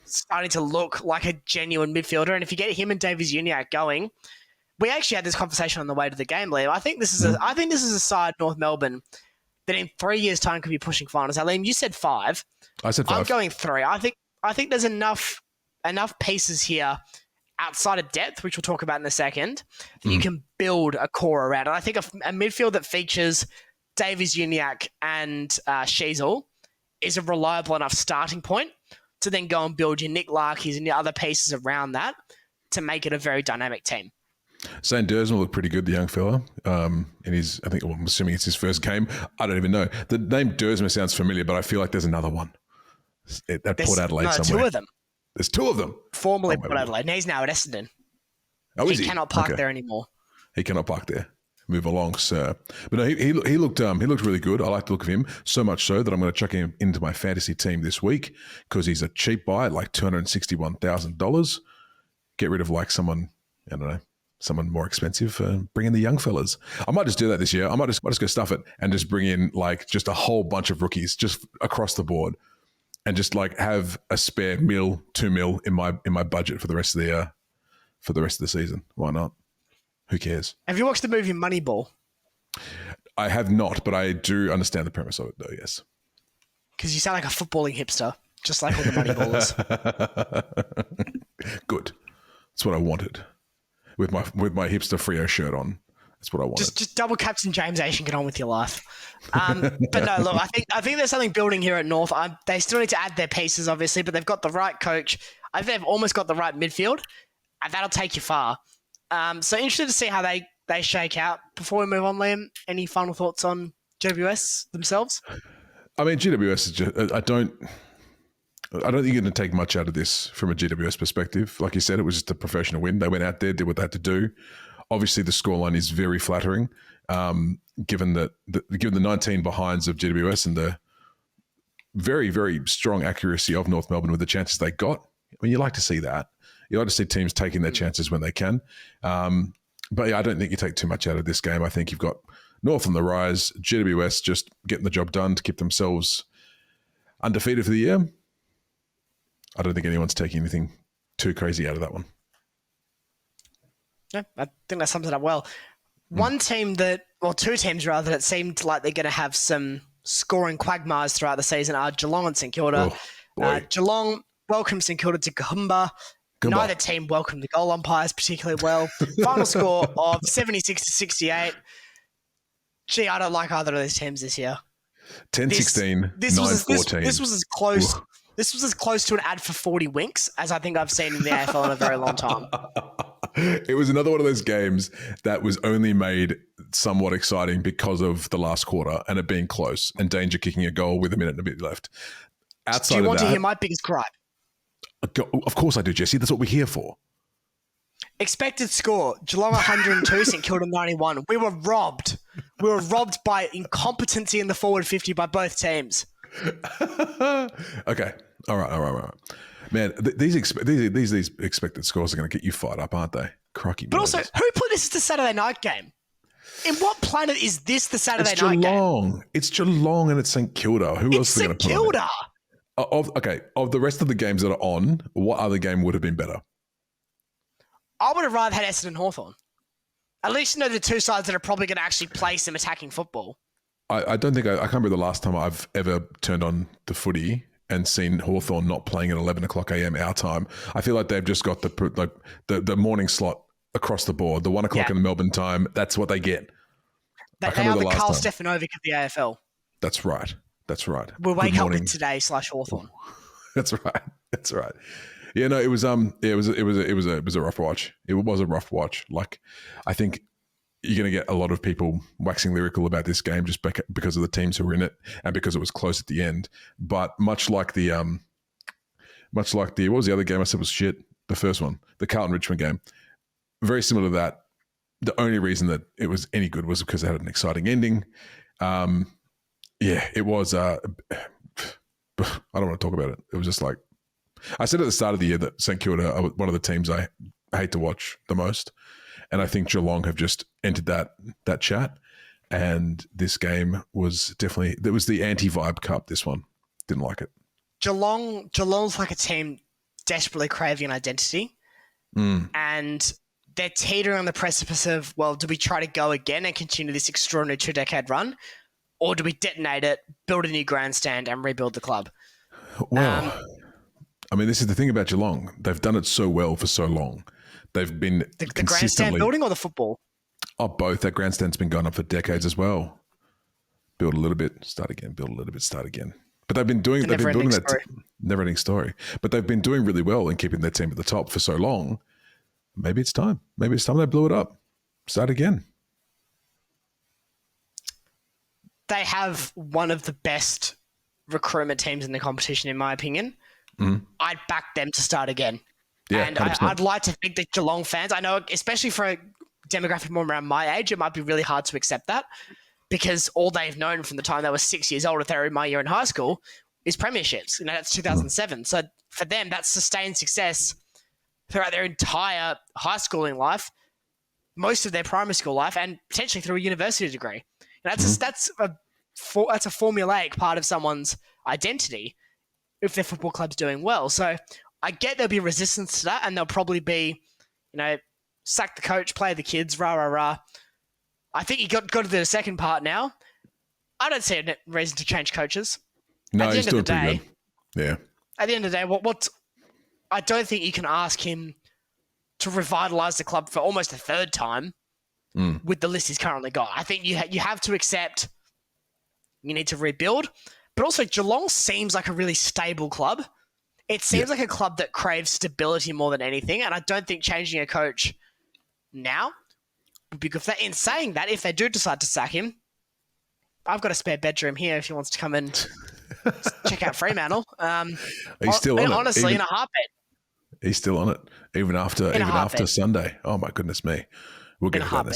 starting to look like a genuine midfielder. And if you get him and Davies Uniacke going, we actually had this conversation on the way to the game, Liam. I think this is a side, North Melbourne, that in 3 years' time could be pushing finals. Now, Liam, you said 5. I said 5. I'm going 3. I think there's enough pieces here outside of depth, which we'll talk about in a second, that you can build a core around. And I think a midfield that features Davies Uniacke and Sheasel is a reliable enough starting point to then go and build your Nick Larkies and your other pieces around that to make it a very dynamic team. Zane Dersma looked pretty good, the young fella. I'm assuming it's his first game. I don't even know. The name Dersma sounds familiar, but I feel like there's another one at Port Adelaide somewhere. 2 of them. There's 2 of them. Formerly Port Adelaide. Now he's now at Essendon. Oh, is he? He cannot park there anymore. He cannot park there. Move along, sir. But no, he looked really good. I like the look of him, so much so that I'm going to chuck him into my fantasy team this week because he's a cheap buy at like $261,000. Get rid of like someone, I don't know, someone more expensive. Bring in the young fellas. I might just do that this year. I might just go stuff it and just bring in like just a whole bunch of rookies just across the board, and just like have a spare $2 million in my budget for the rest of the season. Why not? Who cares? Have you watched the movie Moneyball? I have not, but I do understand the premise of it, though, yes. Because you sound like a footballing hipster, just like all the Moneyballers. Good. That's what I wanted. With my hipster Freo shirt on. That's what I wanted. Just double Captain James Asian, get on with your life. But no, look, I think there's something building here at North. They still need to add their pieces, obviously, but they've got the right coach. I think they've almost got the right midfield, and that'll take you far. So interested to see how they shake out. Before we move on, Liam, any final thoughts on GWS themselves? I mean, GWS is just, I don't think you're going to take much out of this from a GWS perspective. Like you said, it was just a professional win. They went out there, did what they had to do. Obviously, the scoreline is very flattering, given the 19 behinds of GWS and the very, very strong accuracy of North Melbourne with the chances they got. I mean, you like to see that. You like to see teams taking their chances when they can. But yeah, I don't think you take too much out of this game. I think you've got North on the rise, GWS just getting the job done to keep themselves undefeated for the year. I don't think anyone's taking anything too crazy out of that one. Yeah, I think that sums it up well. One team two teams rather, that seemed like they're going to have some scoring quagmires throughout the season are Geelong and St Kilda. Geelong welcomed St Kilda to Koombah. Neither team welcomed the goal umpires particularly well. Final score of 76-68. Gee, I don't like either of those teams this year. 10-16, 9-14. This was as close. Ooh. This was as close to an ad for 40 winks as I think I've seen in the AFL in a very long time. It was another one of those games that was only made somewhat exciting because of the last quarter and it being close and Danger kicking a goal with a minute and a bit left. Do you want to hear my biggest gripe? Of course I do, Jesse. That's what we're here for. Expected score, Geelong 102, St Kilda 91. We were robbed. We were robbed by incompetency in the forward 50 by both teams. Okay. All right. Man, these expected scores are going to get you fired up, aren't they? Crocky. But also, who put this as the Saturday night game? In what planet is this the Saturday night game? It's Geelong and it's St Kilda. Who else are they going to put on? St Kilda. Of the rest of the games that are on, what other game would have been better? I would have rather had Essendon and Hawthorn. At least you know the two sides that are probably going to actually play some attacking football. I don't think I can't remember the last time I've ever turned on the footy and seen Hawthorn not playing at 11 o'clock a.m. our time. I feel like they've just got the morning slot across the board. The 1 o'clock in the Melbourne time, that's what they get. They are the Carl Stefanovic of the AFL. That's right. We'll wake up with Today/Hawthorn. That's right. Yeah, no, it was a rough watch. It was a rough watch. Like, I think you're going to get a lot of people waxing lyrical about this game just because of the teams who were in it and because it was close at the end. But much like the what was the other game I said was shit? The first one, the Carlton Richmond game. Very similar to that. The only reason that it was any good was because it had an exciting ending. It was. I don't want to talk about it. It was just like I said at the start of the year that St Kilda are one of the teams I hate to watch the most. And I think Geelong have just entered that chat. And this game was definitely, it was the anti-vibe cup, this one. Didn't like it. Geelong's like a team desperately craving an identity. And they're teetering on the precipice of, well, do we try to go again and continue this extraordinary 2-decade run? Or do we detonate it, build a new grandstand and rebuild the club? Well, I mean, this is the thing about Geelong. They've done it so well for so long. They've been the grandstand building or the football? Oh, both. That grandstand's been going up for decades as well. Build a little bit, start again. Build a little bit, start again. But they've been building that never-ending story. But they've been doing really well in keeping their team at the top for so long. Maybe it's time. Maybe it's time they blew it up. Start again. They have one of the best recruitment teams in the competition, in my opinion. I'd back them to start again. Yeah, and I'd like to think that Geelong fans, I know, especially for a demographic more around my age, it might be really hard to accept that because all they've known from the time they were 6 years old, if they were in my year in high school, is premierships. You know, that's 2007. So for them, that's sustained success throughout their entire high schooling life, most of their primary school life, and potentially through a university degree. And that's a formulaic part of someone's identity if their football club's doing well. So I get there'll be resistance to that, and there'll probably be, sack the coach, play the kids, rah, rah, rah. I think you got to the second part now. I don't see a reason to change coaches. No, he's doing pretty good. Yeah. At the end of the day, I don't think you can ask him to revitalise the club for almost a third time with the list he's currently got. I think you have to accept you need to rebuild, but also Geelong seems like a really stable club. It seems like a club that craves stability more than anything, and I don't think changing a coach now would be good for that. In saying that, if they do decide to sack him, I've got a spare bedroom here if he wants to come and check out Fremantle. He's still on it. Honestly, in a heartbeat. He's still on it, even after Sunday. Oh, my goodness me. We'll get to that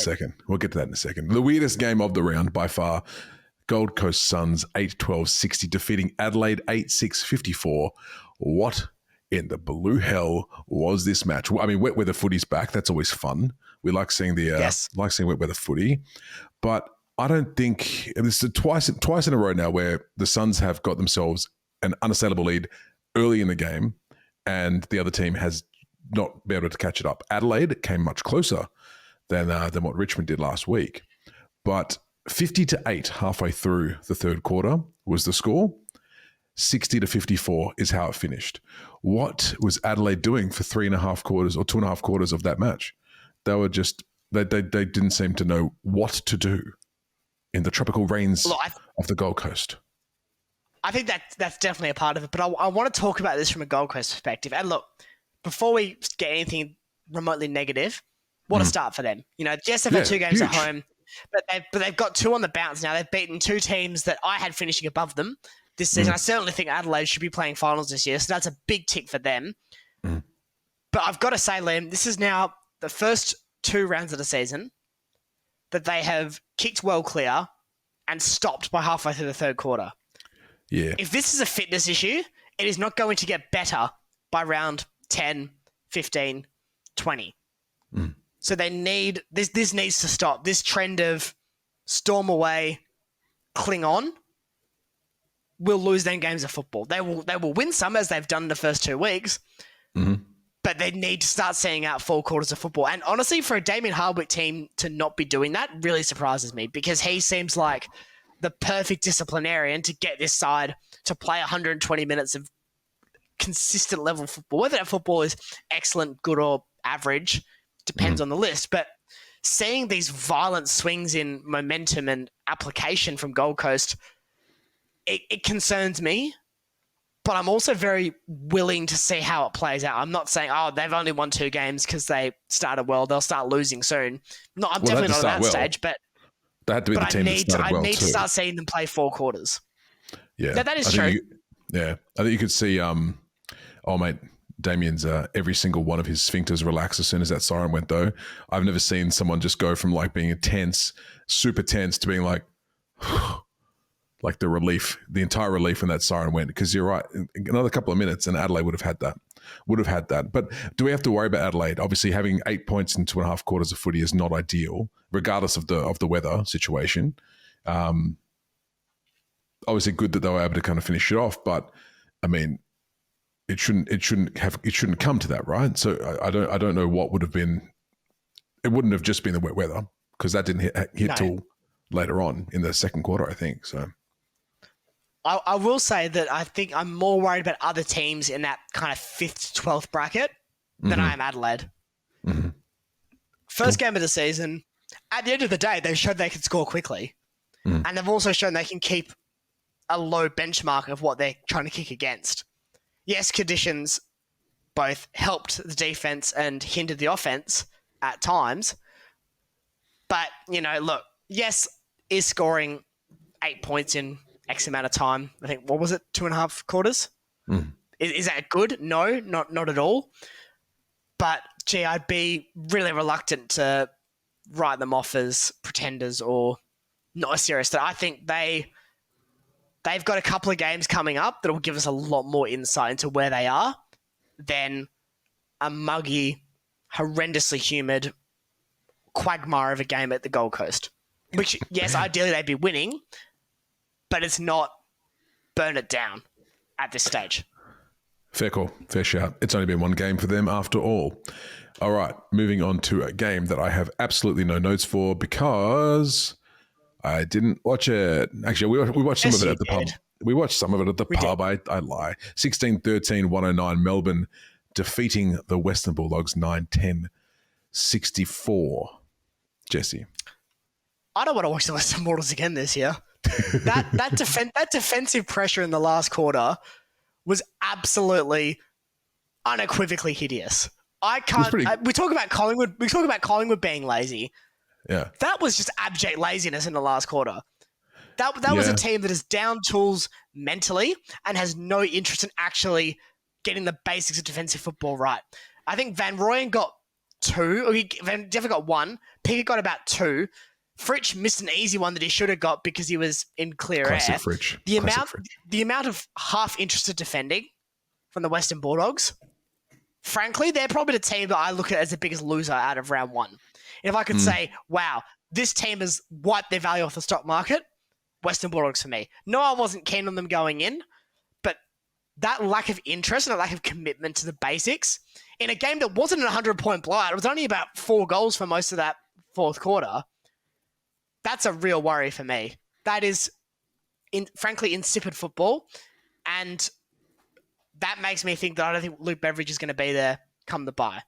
in a second. The weirdest game of the round by far, Gold Coast Suns 8-12-60 defeating Adelaide 8-6-54. What in the blue hell was this match? I mean, wet weather footy's back. That's always fun. We like seeing wet weather footy, but I don't think this is twice in a row now where the Suns have got themselves an unassailable lead early in the game, and the other team has not been able to catch it up. Adelaide came much closer than what Richmond did last week, but 50-8 halfway through the third quarter was the score. 60-54 is how it finished. What was Adelaide doing for 3.5 quarters or 2.5 quarters of that match? They were just they didn't seem to know what to do in the tropical rains of the Gold Coast. I think that's definitely a part of it, but I want to talk about this from a Gold Coast perspective. And look, before we get anything remotely negative, what a start for them. You know, yes, they've had 2 games at home, but they've got 2 on the bounce now. They've beaten 2 teams that I had finishing above them this season. I certainly think Adelaide should be playing finals this year, so that's a big tick for them. But I've got to say, Liam, this is now the first 2 rounds of the season that they have kicked well clear and stopped by halfway through the third quarter. Yeah. If this is a fitness issue, it is not going to get better by round 10, 15, 20. So they need this needs to stop. This trend of storm away, cling on, will lose them games of football. They will win some, as they've done in the first 2 weeks, but they need to start seeing out 4 quarters of football. And honestly, for a Damien Hardwick team to not be doing that really surprises me, because he seems like the perfect disciplinarian to get this side to play 120 minutes of consistent level football. Whether that football is excellent, good, or average depends on the list. But seeing these violent swings in momentum and application from Gold Coast, it concerns me. But I'm also very willing to see how it plays out. I'm not saying, they've only won 2 games because they started well. They'll start losing soon. No, I'm definitely not at that stage. But they had to be the team that started well too. I need to start seeing them play 4 quarters. Yeah, that is true. I think you could see, mate, Damien's every single one of his sphincters relax as soon as that siren went, though. I've never seen someone just go from like being super tense to being like the relief, the entire relief when that siren went. Because you're right, another couple of minutes and Adelaide would have had that. But do we have to worry about Adelaide? Obviously, having 8 points in 2.5 quarters of footy is not ideal, regardless of the weather situation. Obviously, good that they were able to kind of finish it off, but I mean, it shouldn't come to that, right? So I don't know what would have been. It wouldn't have just been the wet weather, because that didn't hit till later on in the second quarter, I think. So I will say that I think I'm more worried about other teams in that kind of 5th to 12th bracket than I am Adelaide. First game of the season. At the end of the day, they showed they could score quickly, and they've also shown they can keep a low benchmark of what they're trying to kick against. Yes, conditions both helped the defense and hindered the offense at times. But, look, yes, is scoring 8 points in X amount of time. I think, what was it, 2.5 quarters? Is that good? No, not at all. But, I'd be really reluctant to write them off as pretenders or not as serious. I think they've got a couple of games coming up that will give us a lot more insight into where they are than a muggy, horrendously humid quagmire of a game at the Gold Coast. Which, yes, ideally they'd be winning, but it's not burn it down at this stage. Fair call, fair shout. It's only been 1 game for them after all. All right, moving on to a game that I have absolutely no notes for because I didn't watch it. Actually, we watched some of it at the pub. We watched some of it at the pub. I lie. 16-13, 109 Melbourne defeating the Western Bulldogs 9-10, 64. Jesse. I don't want to watch the Western Bulldogs again this year. That defensive pressure in the last quarter was absolutely unequivocally hideous. I can't. We talk about Collingwood. We talk about Collingwood being lazy. Yeah, that was just abject laziness in the last quarter. That was a team that is down tools mentally and has no interest in actually getting the basics of defensive football right. I think Van Rooyen got 2. Van Dever got 1. Pickett got about 2. Fritsch missed an easy one that he should have got because he was in clear Classic air. Fritsch. The amount of half-interested defending from the Western Bulldogs, frankly, they're probably the team that I look at as the biggest loser out of round 1. And if I could say, wow, this team has wiped their value off the stock market, Western Bulldogs for me. No, I wasn't keen on them going in, but that lack of interest and that lack of commitment to the basics in a game that wasn't a 100-point blowout, it was only about 4 goals for most of that fourth quarter. That's a real worry for me. That is, frankly, insipid football, and that makes me think that I don't think Luke Beveridge is going to be there come the bye.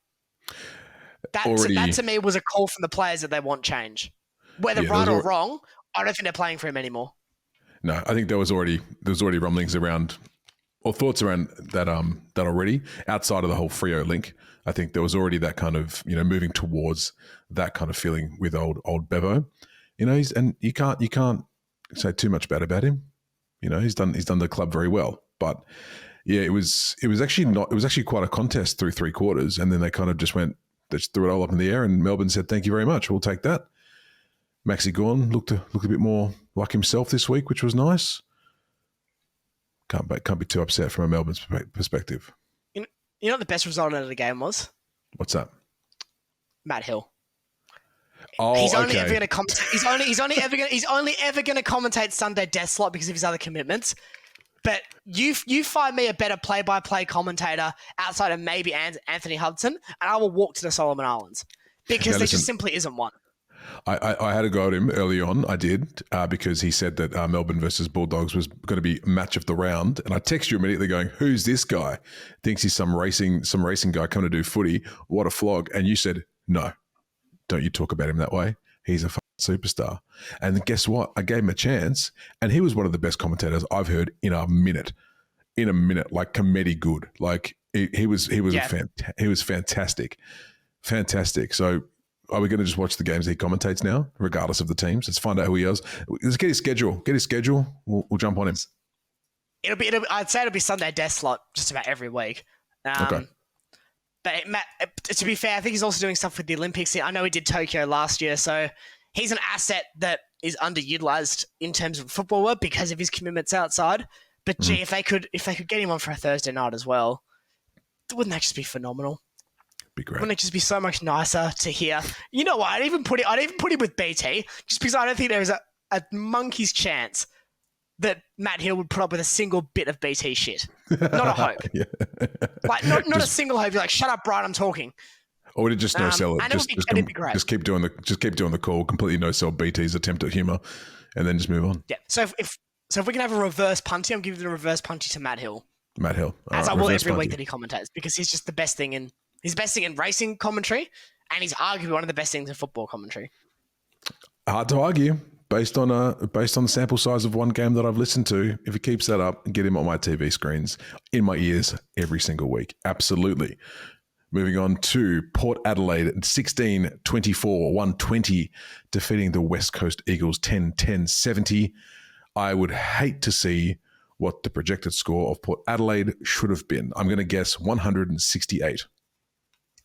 That to me was a call from the players that they want change. Whether right or wrong, I don't think they're playing for him anymore. No, I think there was already rumblings around or thoughts around that already outside of the whole Freo link. I think there was already that kind of moving towards that kind of feeling with old Bevo. And you can't say too much bad about him. He's done the club very well, but yeah, it was actually quite a contest through 3 quarters, and then they kind of just threw it all up in the air, and Melbourne said, "Thank you very much, we'll take that." Maxi Gawn looked a bit more like himself this week, which was nice. Can't be too upset from a Melbourne perspective. You know what the best result out of the game was? What's that? Matt Hill. Oh, he's only ever going to commentate. He's only ever going to commentate Sunday Death Slot because of his other commitments. But you find me a better play-by-play commentator outside of maybe Anthony Hudson, and I will walk to the Solomon Islands because there just simply isn't one. I had a go at him early on. I did because he said that Melbourne versus Bulldogs was going to be match of the round, and I text you immediately going, "Who's this guy? Thinks he's some racing guy coming to do footy. What a flog!" And you said, "No, don't you talk about him that way. He's a superstar." And guess what? I gave him a chance, and he was one of the best commentators I've heard in a minute, like comedy good. Like he was fantastic. So are we going to just watch the games he commentates now, regardless of the teams? Let's find out who he is. Let's get his schedule. We'll jump on him. I'd say it'll be Sunday Death Slot just about every week. Okay. But Matt, to be fair, I think he's also doing stuff with the Olympics. I know he did Tokyo last year, so he's an asset that is underutilized in terms of football work because of his commitments outside. But gee, if they could get him on for a Thursday night as well, wouldn't that just be phenomenal? Be great. Wouldn't it just be so much nicer to hear? You know what? I'd even put him with BT just because I don't think there is a monkey's chance that Matt Hill would put up with a single bit of BT shit. Not a hope. Yeah. Like not a single hope. You're like, shut up, Brian, I'm talking. Or would it just no sell it? And it'd be great. Just keep doing the call, completely no sell BT's attempt at humour, and then just move on. Yeah. So if we can have a reverse punty, I'm giving the reverse punty to Matt Hill. Matt Hill. As I will every week that he commentates, because he's just the best thing in racing commentary, and he's arguably one of the best things in football commentary. Hard to argue based on the sample size of one game that I've listened to. If he keeps that up, get him on my TV screens, in my ears every single week. Absolutely. Moving on to Port Adelaide, 16-24-120, defeating the West Coast Eagles 10-10-70. I would hate to see what the projected score of Port Adelaide should have been. I'm going to guess 168.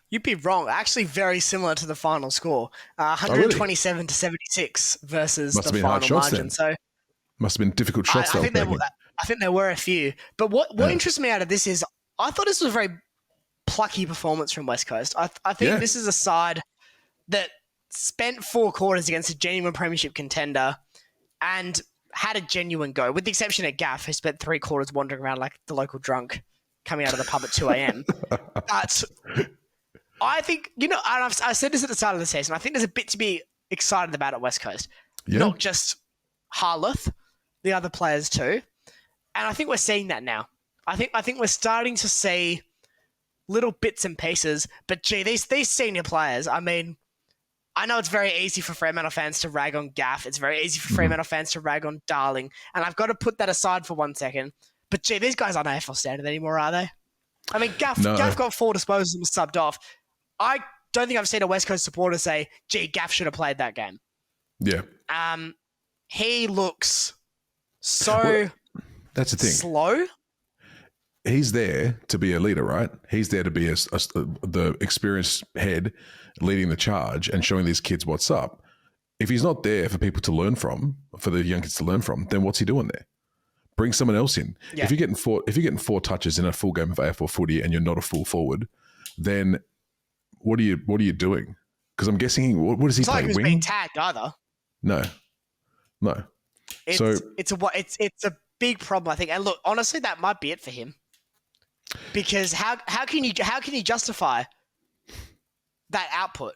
You'd be wrong. Actually, very similar to the final score, 127-76 versus the final margin. So must have been difficult shots. I think there were a few. But what interests me out of this is I thought this was a very plucky performance from West Coast. I think this is a side that spent 4 quarters against a genuine premiership contender and had a genuine go, with the exception of Gaff, who spent 3 quarters wandering around like the local drunk coming out of the pub at 2 a.m. But I think, and I said this at the start of the season, I think there's a bit to be excited about at West Coast. Yeah. Not just Harleth, the other players too. And I think we're seeing that now. I think we're starting to see little bits and pieces, but gee, these senior players, I mean, I know it's very easy for Fremantle fans to rag on Gaff. It's very easy for Fremantle fans to rag on Darling. And I've got to put that aside for 1 second. But gee, these guys aren't AFL standard anymore, are they? I mean, Gaff got 4 disposals and was subbed off. I don't think I've seen a West Coast supporter say, gee, Gaff should have played that game. Yeah. he looks so that's the thing. slow. He's there to be a leader, right? He's there to be the experienced head leading the charge and showing these kids what's up. If he's not there for people to learn from, for the young kids to learn from, then what's he doing there? Bring someone else in. Yeah. If you're getting four touches in a full game of AFL footy and you're not a full forward, then what are you doing? Because I'm guessing what does he play? It's like he was being tagged either. No. It's a big problem, I think. And look, honestly, that might be it for him. Because how can you justify that output?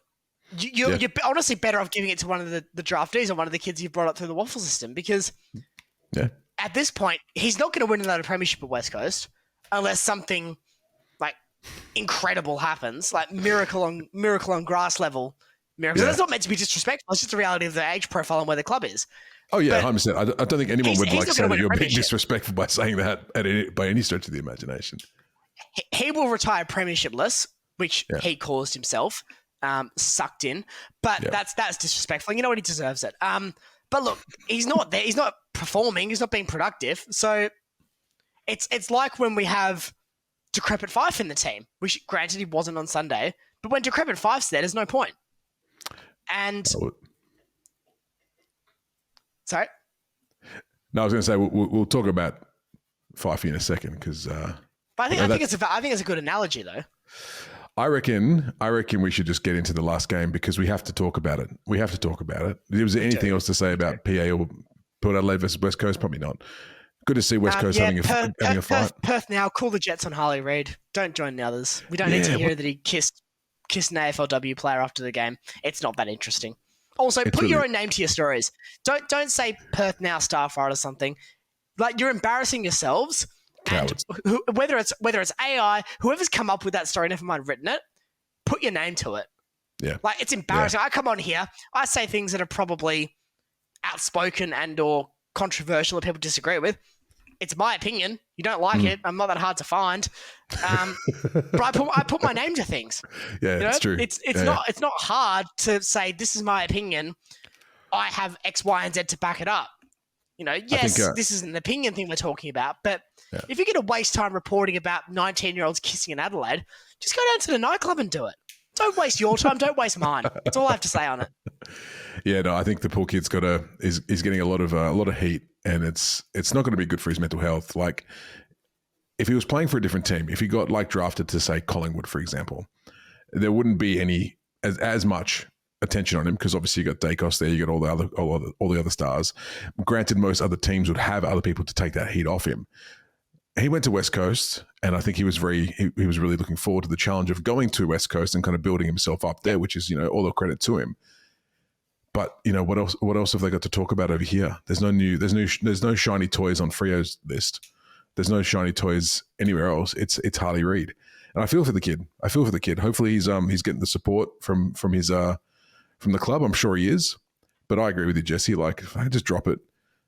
You're honestly better off giving it to one of the draftees or one of the kids you brought up through the waffle system, because at this point he's not going to win another premiership at West Coast unless something like incredible happens, like miracle on grass level miracle. That's not meant to be disrespectful. It's just the reality of the age profile and where the club is. Oh yeah, 100%. I don't think anyone would like say that you're being disrespectful by saying that by any stretch of the imagination. He will retire premiershipless, which he caused himself, sucked in. But that's disrespectful. You know what? He deserves it. But look, he's not there. He's not performing. He's not being productive. So it's like when we have Decrepit Fife in the team, which granted he wasn't on Sunday, but when Decrepit Fife's there, there's no point. And sorry? No, I was going to say we'll talk about Fife in a second because. But I think it's a good analogy though. I reckon we should just get into the last game because we have to talk about it. Was there anything else to say about PA or Port Adelaide versus West Coast? Probably not. Good to see West Coast having a fight. Perth now, call the Jets on Harley Reid. Don't join the others. We don't need to hear that he kissed an AFLW player after the game. It's not that interesting. Also, put your own name to your stories. Don't say Perth now Starfire or something. Like, you're embarrassing yourselves. Cowards. And whether it's AI, whoever's come up with that story, never mind written it, put your name to it. Yeah. Like, it's embarrassing. I come on here, I say things that are probably outspoken and or controversial that people disagree with. It's my opinion. You don't like it. I'm not that hard to find. But I put my name to things. Yeah, it's true. It's not hard to say this is my opinion. I have X, Y, and Z to back it up. Yes, this is an opinion thing we're talking about, but if you're going to waste time reporting about 19-year-olds kissing in Adelaide, just go down to the nightclub and do it. Don't waste your time. Don't waste mine. That's all I have to say on it. Yeah, no, I think the poor kid's is getting a lot of heat, and it's not going to be good for his mental health. Like, if he was playing for a different team, if he got drafted to say Collingwood, for example, there wouldn't be any as much attention on him because obviously you got Dacos there, you got all the other stars. Granted, most other teams would have other people to take that heat off him. He went to West Coast, and I think he was really looking forward to the challenge of going to West Coast and kind of building himself up there, which is all the credit to him. But what else have they got to talk about over here? There's no shiny toys on Freo's list. There's no shiny toys anywhere else. It's Harley Reid, and I feel for the kid. Hopefully he's getting the support from the club. I'm sure he is, but I agree with you, Jesse. Like, if I just drop it,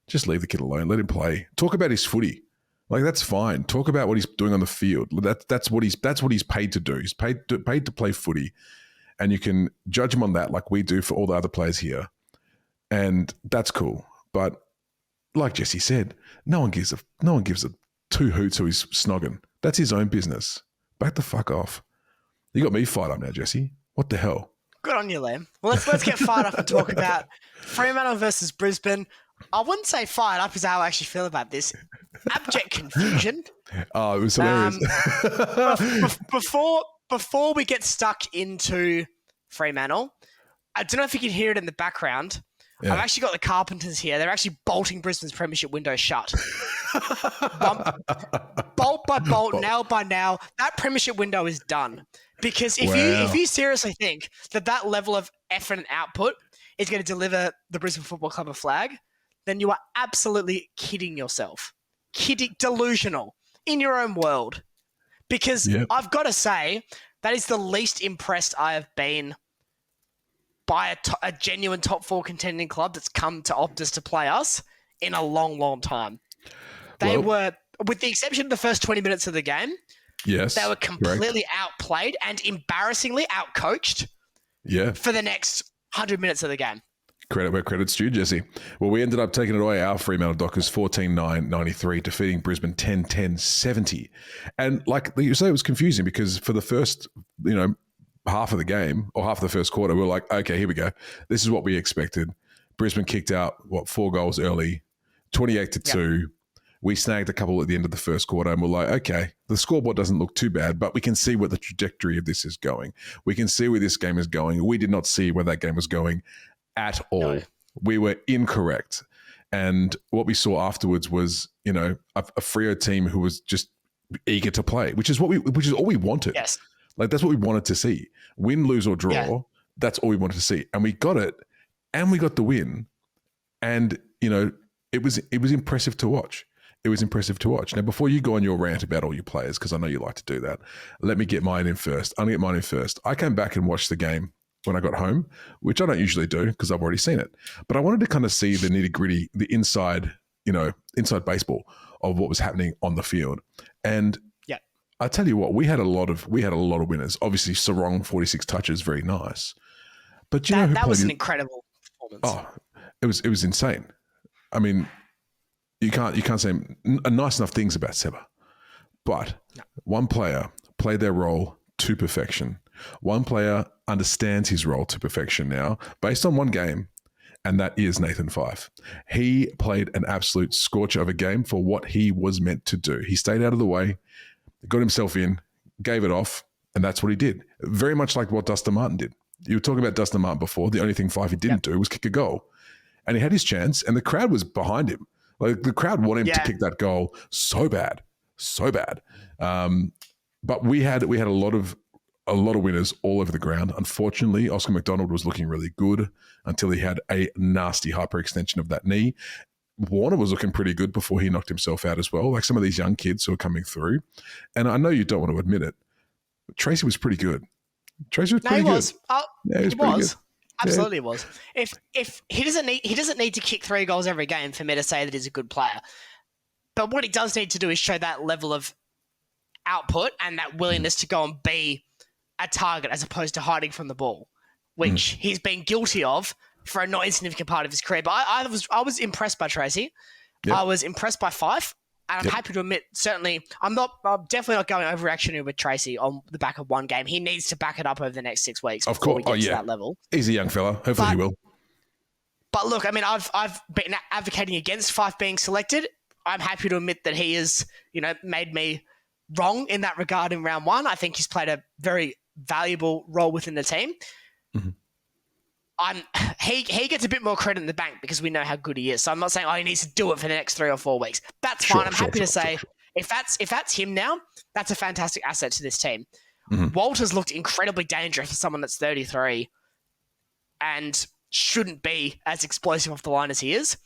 just leave the kid alone. Let him play. Talk about his footy. Like, that's fine. Talk about what he's doing on the field. That's what he's paid to do. He's paid to play footy, and you can judge him on that, like we do for all the other players here, and that's cool. But like Jesse said, no one gives a two hoots who he's snogging. That's his own business. Back the fuck off. You got me fired up now, Jesse. What the hell? Good on you, Liam. Well, let's get fired up and talk about Fremantle versus Brisbane. I wouldn't say fired up is how I actually feel about this. Abject confusion. Oh, it was hilarious. Before we get stuck into Fremantle, I don't know if you can hear it in the background. Yeah. I've actually got the Carpenters here. They're actually bolting Brisbane's premiership window shut. Bolt by bolt, nail by nail. That premiership window is done. Because if you seriously think that level of effort and output is going to deliver the Brisbane Football Club a flag, then you are absolutely kidding yourself. Delusional in your own world. Because I've got to say, that is the least impressed I have been by a genuine top four contending club that's come to Optus to play us in a long, long time. They were, with the exception of the first 20 minutes of the game, yes, they were completely outplayed and embarrassingly outcoached for the next 100 minutes of the game. Where credit's due, Jesse. Well, we ended up taking it away. Our Fremantle Dockers 14-9-93, defeating Brisbane 10-10-70. And like you say, it was confusing because for the first, half of the game or half of the first quarter, we were like, okay, here we go. This is what we expected. Brisbane kicked out, 4 goals early, 28-2. Yep. We snagged a couple at the end of the first quarter and we're like, okay, the scoreboard doesn't look too bad, but we can see where the trajectory of this is going. We can see where this game is going. We did not see where that game was going at all. No. We were incorrect. And what we saw afterwards was, a Freo team who was just eager to play, which is all we wanted. Yes. Like that's what we wanted to see. Win, lose or draw. Yeah. That's all we wanted to see. And we got it and we got the win. And, it was impressive to watch. It was impressive to watch. Now, before you go on your rant about all your players, because I know you like to do that, let me get mine in first. I'm going to get mine in first. I came back and watched the game when I got home, which I don't usually do because I've already seen it. But I wanted to kind of see the nitty gritty, the inside baseball of what was happening on the field. And yeah, I tell you what, we had a lot of winners. Obviously, Sarong 46 touches, very nice. But that was an incredible performance. Oh, it was insane. I mean, you can't say nice enough things about Seba. But one player played their role to perfection. One player understands his role to perfection now, based on one game, and that is Nathan Fyfe. He played an absolute scorcher of a game for what he was meant to do. He stayed out of the way, got himself in, gave it off, and that's what he did. Very much like what Dustin Martin did. You were talking about Dustin Martin before. The only thing Fyfe didn't do was kick a goal. And he had his chance, and the crowd was behind him. Like the crowd wanted him to kick that goal so bad. But we had a lot of winners all over the ground. Unfortunately, Oscar McDonald was looking really good until he had a nasty hyperextension of that knee. Warner was looking pretty good before he knocked himself out as well, like some of these young kids who are coming through. And I know you don't want to admit it, but Tracy was pretty good. Tracy was pretty good. He was. Absolutely, it was. If he doesn't need to kick 3 goals every game for me to say that he's a good player. But what he does need to do is show that level of output and that willingness to go and be a target as opposed to hiding from the ball, which he's been guilty of for a not insignificant part of his career. But I was impressed by Tracy. Yep. I was impressed by Fyfe. And I'm happy to admit, certainly, I'm definitely not going overreactionary with Tracy on the back of one game. He needs to back it up over the next 6 weeks before we get to that level. He's a young fella. Hopefully he will. But look, I mean, I've been advocating against Fyfe being selected. I'm happy to admit that he has, made me wrong in that regard in round 1. I think he's played a very valuable role within the team. Mm-hmm. He gets a bit more credit in the bank because we know how good he is. So I'm not saying, he needs to do it for the next 3 or 4 weeks. That's fine. I'm happy to say if that's him now, that's a fantastic asset to this team. Mm-hmm. Walter's looked incredibly dangerous for someone that's 33 and shouldn't be as explosive off the line as he is.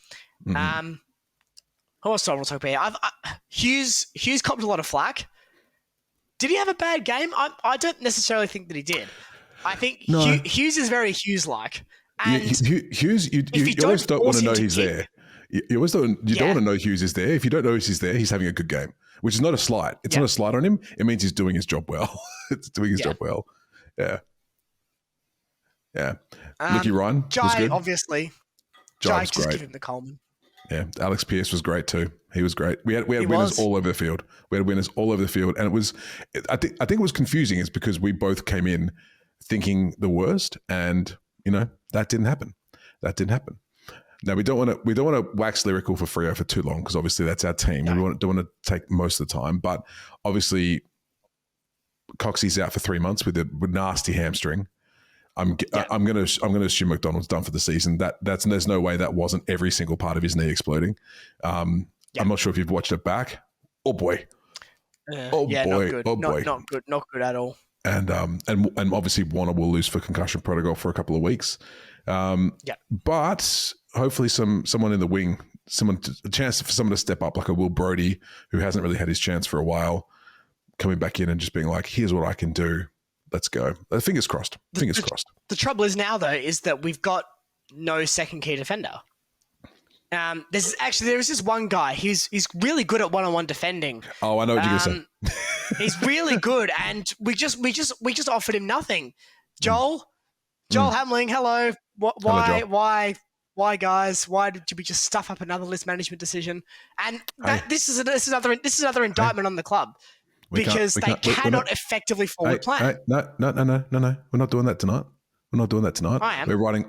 Mm-hmm. Who else do I want to talk about? Hughes copped a lot of flack. Did he have a bad game? I don't necessarily think that he did. I think Hughes is very Hughes-like. And Hughes, you always don't want to know he's there. You always don't want to know Hughes is there. If you don't know he's there, he's having a good game, which is not a slight. It's not a slight on him. It means he's doing his job well. It's doing his job well. Yeah. Yeah. Lucky Ryan was good. Obviously. Jai was just great. give him the Coleman. Yeah. Alex Pearce was great too. He was great. We had winners all over the field. And it was, I think it was confusing is because we both came in thinking the worst, and that didn't happen. Now we don't want to wax lyrical for Freo for too long because obviously that's our team. No. We don't want to take most of the time, but obviously Coxie's out for 3 months with a nasty hamstring. I'm going to assume McDonald's done for the season. There's no way that wasn't every single part of his knee exploding. I'm not sure if you've watched it back. Oh boy. Not good. Not good at all. And obviously Warner will lose for concussion protocol for a couple of weeks. But hopefully someone in the wing, a chance for someone to step up like a Will Brodie who hasn't really had his chance for a while, coming back in and just being like, here's what I can do. Let's go. Fingers crossed. Crossed. The trouble is now though, is that we've got no second key defender. There is this one guy. He's really good at one-on-one defending. Oh, I know what you're going to say. He's really good, and we just offered him nothing. Joel Hamling, hello. Why Why, guys? Why did we just stuff up another list management decision? And this is another indictment on the club because they cannot effectively forward plan. No. We're not doing that tonight. We're not doing that tonight. I am. We're riding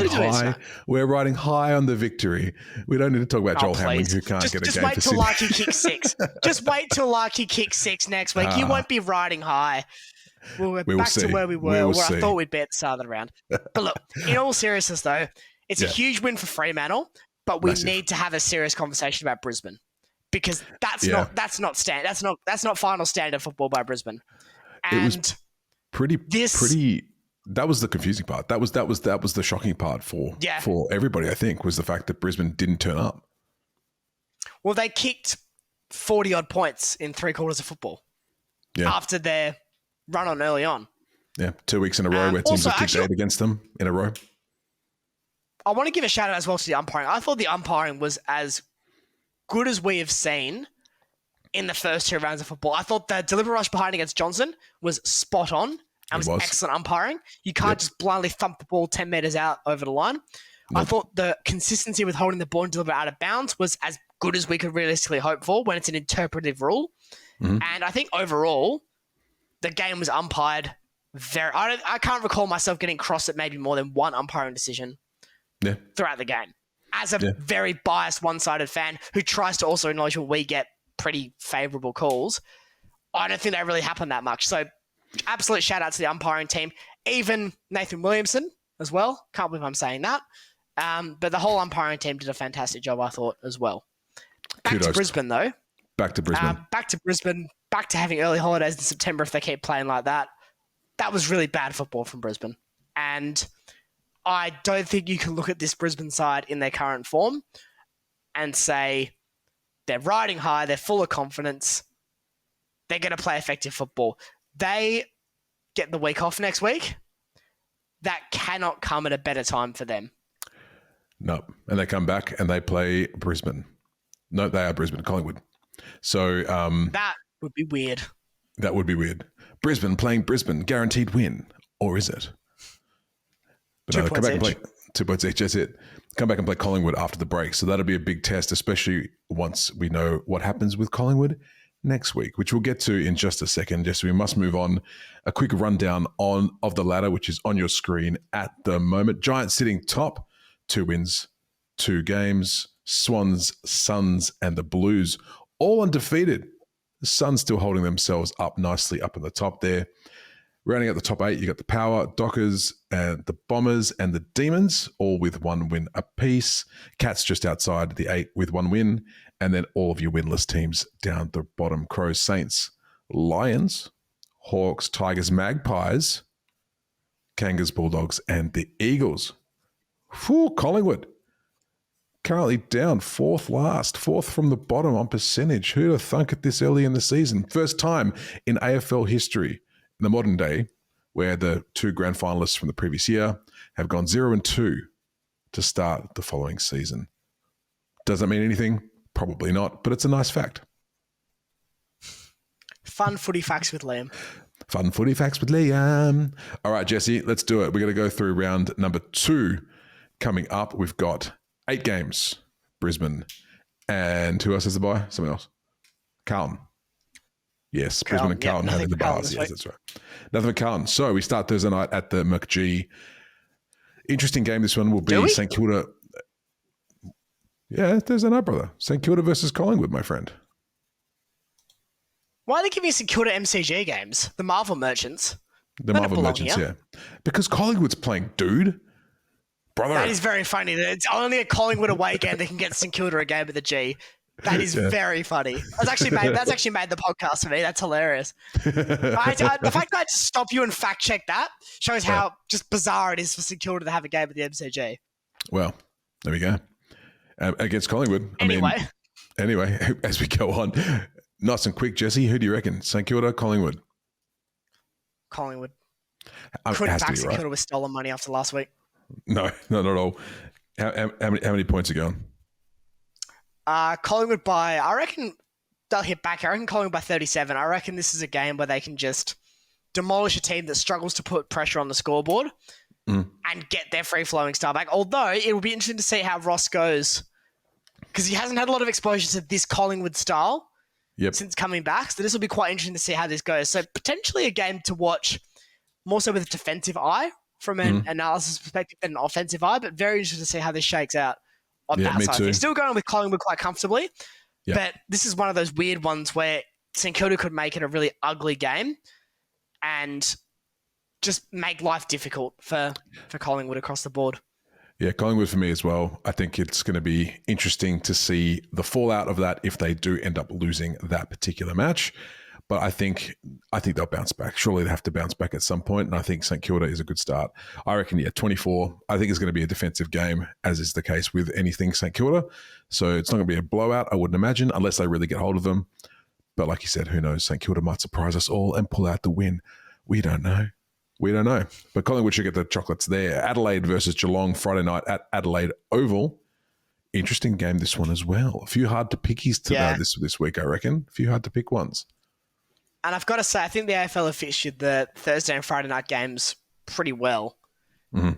high. We're riding high on the victory. We don't need to talk about Joel Hamling, who can't get a game. Just wait till Larky kicks 6. Just wait till Larky kicks 6 next week. You won't be riding high. We're back to where we were, where I thought we'd be at the start of the round. But look, in all seriousness, though, it's a huge win for Fremantle, but we need to have a serious conversation about Brisbane because that's not final standard football by Brisbane. And it was pretty. That was the confusing part. That was the shocking part for everybody. I think was the fact that Brisbane didn't turn up. Well, they kicked 40 odd points in 3 quarters of football after their run on early on. Yeah, 2 weeks in a row where teams have kicked 8 against them in a row. I want to give a shout out as well to the umpiring. I thought the umpiring was as good as we have seen in the first 2 rounds of football. I thought the deliberate rush behind against Johnson was spot on. And was excellent umpiring. You can't just blindly thump the ball 10 metres out over the line. I thought the consistency with holding the ball and deliver out of bounds was as good as we could realistically hope for when it's an interpretive rule. Mm-hmm. And I think overall, the game was umpired very... I can't recall myself getting crossed at maybe more than one umpiring decision throughout the game. As a very biased, one-sided fan who tries to also acknowledge when we get pretty favourable calls, I don't think that really happened that much. So... absolute shout out to the umpiring team, even Nathan Williamson as well. Can't believe I'm saying that. But the whole umpiring team did a fantastic job, I thought, as well. Back to Brisbane, though. Back to Brisbane. Back to having early holidays in September if they keep playing like that. That was really bad football from Brisbane. And I don't think you can look at this Brisbane side in their current form and say they're riding high, they're full of confidence, they're going to play effective football. They get the week off next week. That cannot come at a better time for them. No. And they come back and they play Brisbane. No, they are Brisbane, Collingwood. So that would be weird. That would be weird. Brisbane playing Brisbane, guaranteed win. Or is it? But 2 points come back each. And play 2 points each, that's it. Come back and play Collingwood after the break. So that'll be a big test, especially once we know what happens with Collingwood next week, which we'll get to in just a second. Just so we must move on. A quick rundown of the ladder, which is on your screen at the moment. Giants sitting top, 2 wins, 2 games. Swans, Suns, and the Blues all undefeated. The Suns still holding themselves up nicely up in the top there. Rounding out the top 8, you got the Power, Dockers, and the Bombers, and the Demons, all with 1 win apiece. Cats just outside the 8 with 1 win. And then all of your winless teams down the bottom. Crows, Saints, Lions, Hawks, Tigers, Magpies, Kangas, Bulldogs, and the Eagles. Whew, Collingwood. Currently down 4th from the bottom on percentage. Who'd have thunk it this early in the season? First time in AFL history in the modern day where the 2 grand finalists from the previous year have gone 0-2 to start the following season. Does that mean anything? Probably not, but it's a nice fact. Fun footy facts with Liam. All right, Jesse, let's do it. We're going to go through round number 2 coming up. We've got 8 games, Brisbane. And who else has the bye? Someone else. Carlton. Yes, Brisbane and Carlton having the bars. Yes, that's right. Nothing for Carlton. So we start Thursday night at the McG. Interesting game. This one will be St Kilda. Yeah, Thursday night, brother. St Kilda versus Collingwood, my friend. Why are they giving St Kilda MCG games? The Marvel Merchants. The Marvel Merchants, yeah. Because Collingwood's playing, dude. Brother. That is very funny. It's only a Collingwood away game that can get St Kilda a game at the G. That is very funny. That's actually made the podcast for me. That's hilarious. The fact that I just stop you and fact check that shows how just bizarre it is for St Kilda to have a game at the MCG. Well, there we go. Against Collingwood. Anyway, as we go on, nice and quick, Jesse, who do you reckon? St Kilda, Collingwood? Collingwood. Couldn't back St Kilda with stolen money after last week. No, not at all. How many points are going? Collingwood by, I reckon they'll hit back. I reckon Collingwood by 37. I reckon this is a game where they can just demolish a team that struggles to put pressure on the scoreboard. and get their free-flowing style back. Although it will be interesting to see how Ross goes because he hasn't had a lot of exposure to this Collingwood style since coming back. So this will be quite interesting to see how this goes. So potentially a game to watch more so with a defensive eye from an analysis perspective than an offensive eye, but very interesting to see how this shakes out on that side. He's still going with Collingwood quite comfortably, but this is one of those weird ones where St Kilda could make it a really ugly game and just make life difficult for Collingwood across the board. Yeah, Collingwood for me as well. I think it's going to be interesting to see the fallout of that if they do end up losing that particular match. But I think they'll bounce back. Surely they have to bounce back at some point, and I think St Kilda is a good start. I reckon, 24. I think it's going to be a defensive game, as is the case with anything St Kilda. So it's not going to be a blowout, I wouldn't imagine, unless they really get hold of them. But like you said, who knows? St Kilda might surprise us all and pull out the win. We don't know. But Collingwood should get the chocolates there. Adelaide versus Geelong, Friday night at Adelaide Oval. Interesting game, this one as well. A few hard to pickies this week, I reckon. A few hard to pick ones. And I've got to say, I think the AFL have fixtured the Thursday and Friday night games pretty well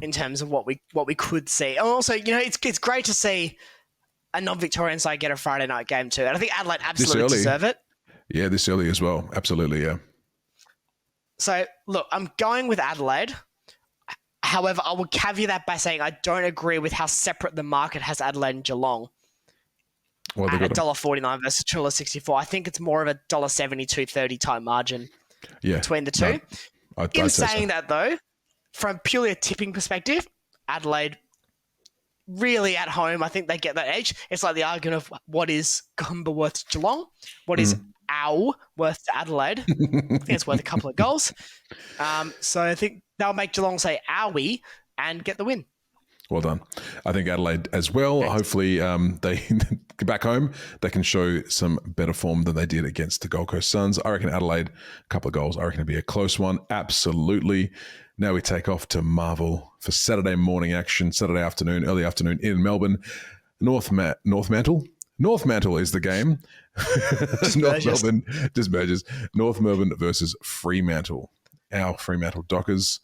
in terms of what we could see. And also, it's great to see a non-Victorian side get a Friday night game too. And I think Adelaide absolutely deserve it. Yeah, this early as well. Absolutely, yeah. So, look, I'm going with Adelaide. However, I will caveat that by saying I don't agree with how separate the market has Adelaide and Geelong. Well, at $1.49 versus $1.64. I think it's more of a $1.70, $2.30 type margin between the two. No, In saying that, though, from purely a tipping perspective, Adelaide really at home, I think they get that edge. It's like the argument of what is Gumba worth to Geelong, what is Ow worth to Adelaide. I think it's worth a couple of goals. So I think they'll make Geelong say owie and get the win. Well done. I think Adelaide as well. Thanks. Hopefully they get back home. They can show some better form than they did against the Gold Coast Suns. I reckon Adelaide, a couple of goals. I reckon it'll be a close one. Absolutely. Now we take off to Marvel for Saturday morning action, Saturday afternoon, early afternoon in Melbourne. North Mantle. North Mantle is the game. Just merges. North Melbourne versus Fremantle. Our Fremantle Dockers.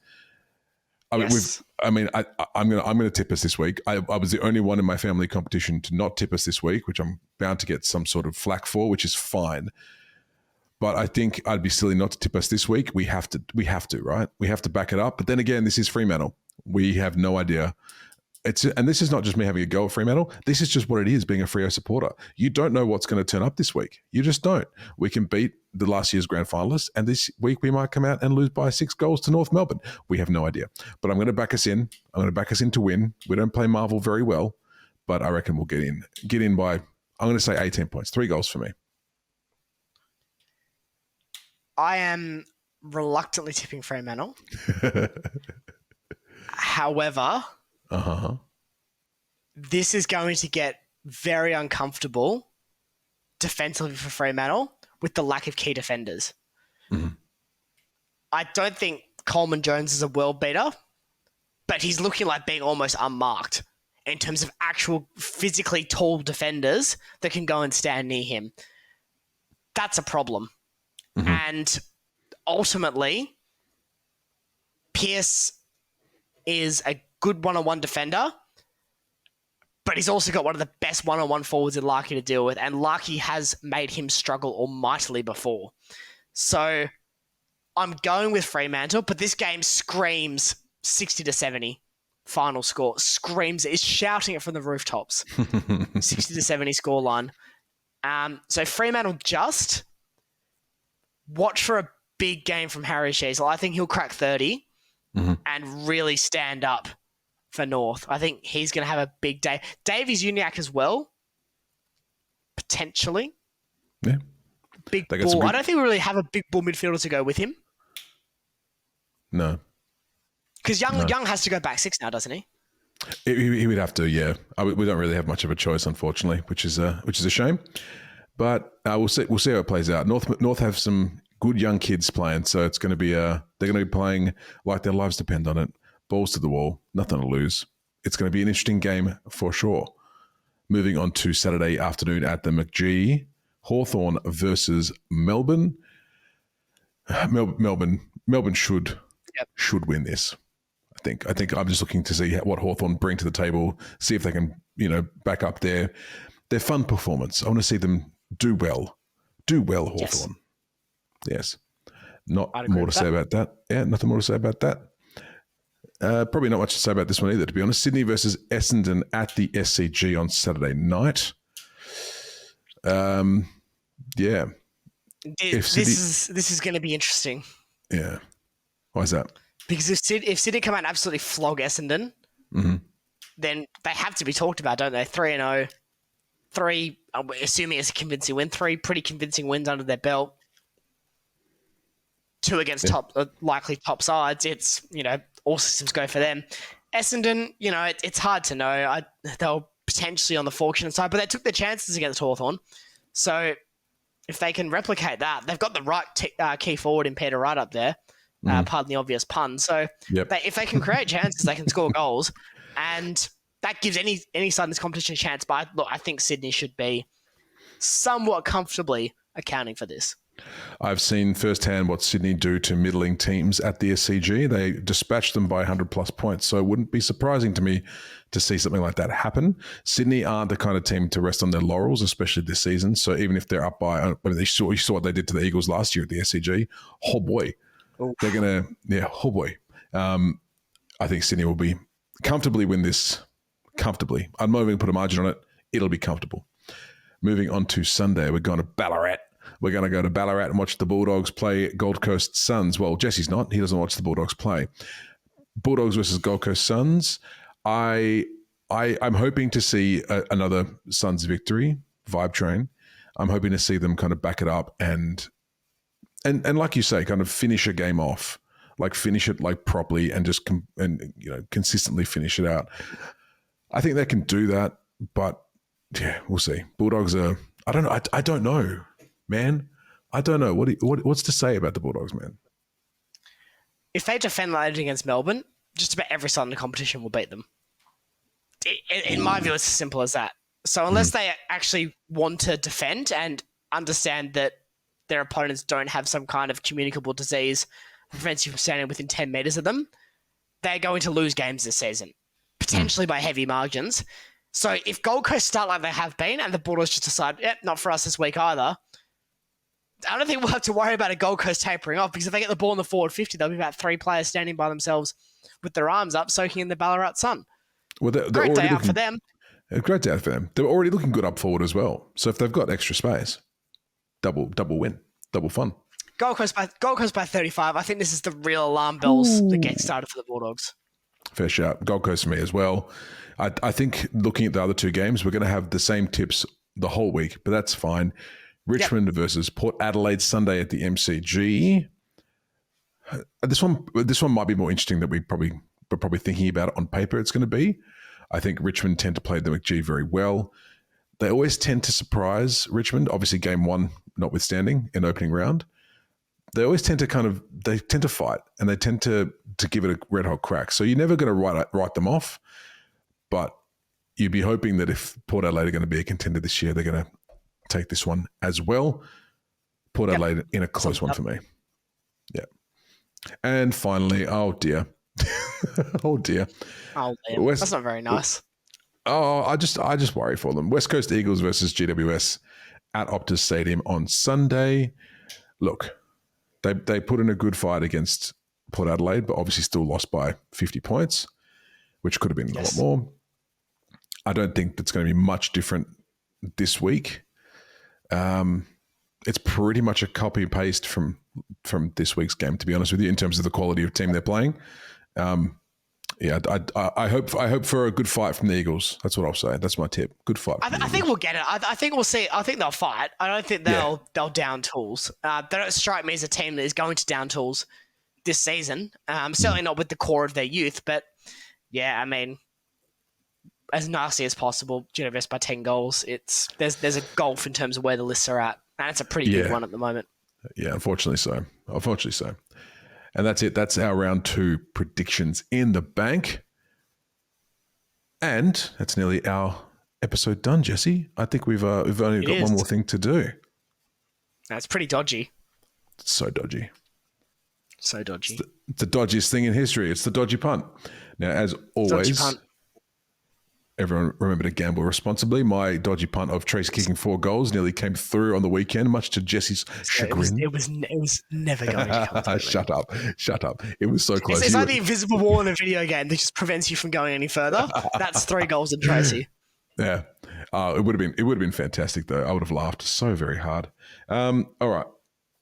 I'm going to tip us this week. I was the only one in my family competition to not tip us this week, which I'm bound to get some sort of flack for, which is fine. But I think I'd be silly not to tip us this week. We have to, right? We have to back it up. But then again, this is Fremantle. We have no idea. And this is not just me having a go at Fremantle. This is just what it is being a Freo supporter. You don't know what's going to turn up this week. You just don't. We can beat the last year's grand finalists, and this week we might come out and lose by 6 goals to North Melbourne. We have no idea. But I'm going to back us in. I'm going to back us in to win. We don't play Marvel very well, but I reckon we'll get in. Get in by, I'm going to say 18 points. 3 goals for me. I am reluctantly tipping Fremantle. However... this is going to get very uncomfortable defensively for Fremantle with the lack of key defenders. I don't think Coleman Jones is a world beater, but he's looking like being almost unmarked in terms of actual physically tall defenders that can go and stand near him. That's a problem. And ultimately, Pearce is a good one-on-one defender, but he's also got one of the best one-on-one forwards in Larky to deal with, and Larky has made him struggle almightily before. So I'm going with Fremantle, but this game screams 60-70 final score. Screams, is shouting it from the rooftops. 60-70 scoreline. So Fremantle just watch for a big game from Harry Sheasel. I think he'll crack 30 and really stand up for North. I think he's going to have a big day. Davies Uniacke as well, potentially. Yeah. Big bull. I don't think we really have a big bull midfielder to go with him. No. Because Young has to go back 6 now, doesn't he? He would have to, yeah. We don't really have much of a choice, unfortunately, which is a shame. But we'll see how it plays out. North have some good young kids playing, so it's going to be they're going to be playing like their lives depend on it. Balls to the wall, nothing to lose. It's going to be an interesting game for sure. Moving on to Saturday afternoon at the McGee, Hawthorn versus Melbourne. Melbourne should win this. I think I'm just looking to see what Hawthorn bring to the table, see if they can, back up their fun performance. I want to see them do well, Hawthorn. Yes. Not more to say about that. Yeah, nothing more to say about that. Probably not much to say about this one either, to be honest. Sydney versus Essendon at the SCG on Saturday night. Yeah. This is going to be interesting. Yeah. Why is that? Because if Sydney come out and absolutely flog Essendon, then they have to be talked about, don't they? 3-0, 3, assuming it's a convincing win, 3 pretty convincing wins under their belt. 2 against likely top sides. It's, all systems go for them. Essendon, it's hard to know. They're potentially on the fortunate side, but they took their chances against Hawthorn. So if they can replicate that, they've got the right key forward in Peter Wright up there. Pardon the obvious pun. So if they can create chances, they can score goals, and that gives any side in this competition a chance. But I think Sydney should be somewhat comfortably accounting for this. I've seen firsthand what Sydney do to middling teams at the SCG. They dispatch them by 100+ points. So it wouldn't be surprising to me to see something like that happen. Sydney aren't the kind of team to rest on their laurels, especially this season. So even if they're up by, you saw what they did to the Eagles last year at the SCG. Oh boy. They're going to, oh boy. I think Sydney will be comfortably win this. Comfortably. I'm not even going to put a margin on it. It'll be comfortable. Moving on to Sunday, we're going to Ballarat. We're going to go to Ballarat and watch the Bulldogs play Gold Coast Suns. Well, Jesse's not. He doesn't watch the Bulldogs play. Bulldogs versus Gold Coast Suns. I'm hoping to see another Suns victory, vibe train. I'm hoping to see them kind of back it up and like you say, kind of finish a game off, like finish it like properly and just consistently finish it out. I think they can do that, but yeah, we'll see. Bulldogs are. I don't know. I don't know. Man, I don't know. What's to say about the Bulldogs, man? If they defend like against Melbourne, just about every side in the competition will beat them. In my view, it's as simple as that. So unless they actually want to defend and understand that their opponents don't have some kind of communicable disease that prevents you from standing within 10 metres of them, they're going to lose games this season, potentially by heavy margins. So if Gold Coast start like they have been and the Bulldogs just decide, not for us this week either, I don't think we'll have to worry about a Gold Coast tapering off, because if they get the ball in the forward 50, there'll be about 3 players standing by themselves with their arms up, soaking in the Ballarat sun. Well, great day out for them. A great day out for them. They're already looking good up forward as well. So if they've got extra space, double win, double fun. Gold Coast by 35. I think this is the real alarm bells that get started for the Bulldogs. Fair shout. Gold Coast for me as well. I think looking at the other 2 games, we're going to have the same tips the whole week, but that's fine. Richmond versus Port Adelaide Sunday at the MCG. This one might be more interesting than we're probably thinking about it on paper. It's going to be. I think Richmond tend to play the McG very well. They always tend to surprise Richmond. Obviously, game 1 notwithstanding in opening round, they always tend to fight and they tend to give it a red hot crack. So you're never going to write them off, but you'd be hoping that if Port Adelaide are going to be a contender this year, they're going to take this one as well. Port Adelaide in a close one for me. Yeah. And finally, oh dear. Oh dear. Oh, that's not very nice. Oh, I just worry for them. West Coast Eagles versus GWS at Optus Stadium on Sunday. Look, they put in a good fight against Port Adelaide, but obviously still lost by 50 points, which could have been a lot more. I don't think that's going to be much different this week. It's pretty much a copy paste from this week's game, to be honest with you, in terms of the quality of team they're playing. I hope for a good fight from the Eagles. That's what I'll say. That's my tip. Good fight. I think we'll get it. I think we'll see. I think they'll fight. I don't think they'll down tools. They don't strike me as a team that is going to down tools this season. Certainly not with the core of their youth. But yeah, I mean, as nasty as possible, GWS by 10 goals. There's a gulf in terms of where the lists are at, and it's a pretty big one at the moment. Yeah, unfortunately so. And that's it. That's our round 2 predictions in the bank. And that's nearly our episode done, Jesse. I think we've only got one more thing to do. That's pretty dodgy. It's so dodgy. So dodgy. It's the dodgiest thing in history. It's the dodgy punt. Now, as always, everyone remember to gamble responsibly. My dodgy punt of Tracy kicking 4 goals nearly came through on the weekend, much to Jesse's chagrin. It was never going to come through. Shut up. It was so close. It's like the invisible wall in a video game that just prevents you from going any further. That's 3 goals in Tracy. Yeah. It would have been fantastic, though. I would have laughed so very hard. All right.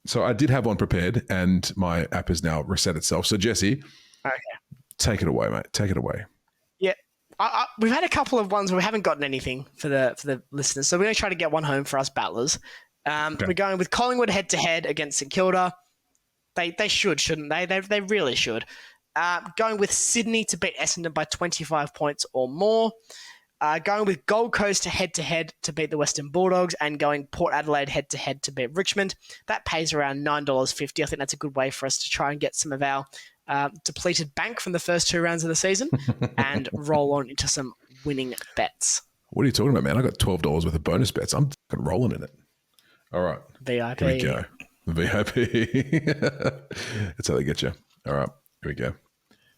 So I did have one prepared, and my app has now reset itself. So, Jesse, take it away, mate. Take it away. Yeah. We've had a couple of ones where we haven't gotten anything for the listeners, so we're going to try to get one home for us battlers. We're going with Collingwood head-to-head against St Kilda. They should, shouldn't they? They really should. Going with Sydney to beat Essendon by 25 points or more. Going with Gold Coast head-to-head to beat the Western Bulldogs, and going Port Adelaide head-to-head to beat Richmond. That pays around $9.50. I think that's a good way for us to try and get some of our depleted bank from the first 2 rounds of the season and roll on into some winning bets. What are you talking about, man? I got $12 worth of bonus bets. I'm rolling in it. All right. VIP. Here we go. VIP. That's how they get you. All right. Here we go.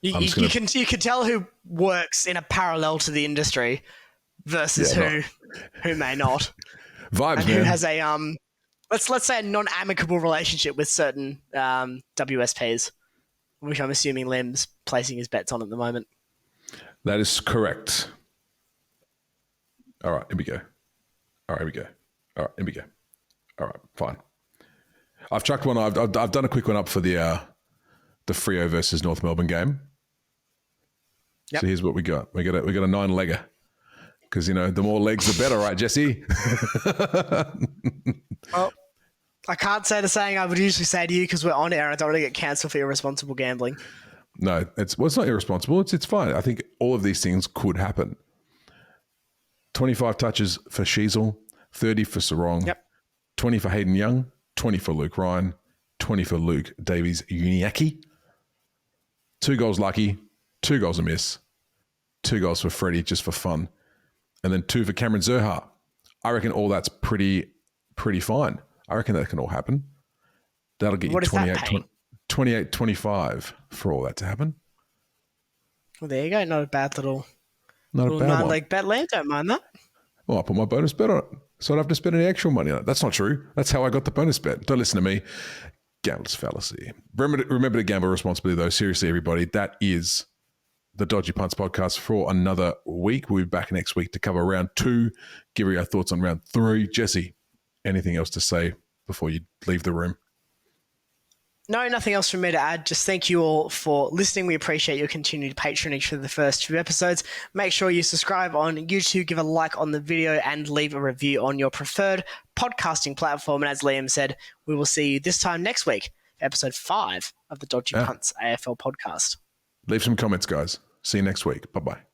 You can tell who works in a parallel to the industry versus who may not. Vibes, and man. who has a let's say a non-amicable relationship with certain WSPs, which I'm assuming Lem's placing his bets on at the moment. That is correct. All right, here we go. All right, here we go. All right, fine. I've chucked one. I've done a quick one up for the Freo versus North Melbourne game. Yep. So here's what we got. We got a 9-legger, because the more legs the better, right, Jesse? Well, I can't say the saying I would usually say to you because we're on air and I don't want to get cancelled for irresponsible gambling. No, it's not irresponsible. It's fine. I think all of these things could happen. 25 touches for Sheasel, 30 for Sarong, 20 for Hayden Young, 20 for Luke Ryan, 20 for Luke Davies-Uniacke, 2 goals lucky, 2 goals a miss, 2 goals for Freddie just for fun, and then 2 for Cameron Zerha. I reckon all that's pretty fine. I reckon that can all happen. That'll get you 28-25 for all that to happen. Well, there you go. Not a bad little bad 9-leg bet, Lamb. Don't mind that. Well, I put my bonus bet on it, so I don't have to spend any actual money on it. That's not true. That's how I got the bonus bet. Don't listen to me. Gambler's fallacy. Remember to gamble responsibly, though. Seriously, everybody. That is the Dodgy Punts podcast for another week. We'll be back next week to cover round 2. Give you our thoughts on round 3. Jesse, anything else to say before you leave the room? No, nothing else from me to add. Just thank you all for listening. We appreciate your continued patronage for the first 2 episodes. Make sure you subscribe on YouTube, give a like on the video, and leave a review on your preferred podcasting platform. And as Liam said, we will see you this time next week for episode 5 of the Dodgy Punts AFL podcast. Leave some comments, guys. See you next week. Bye-bye.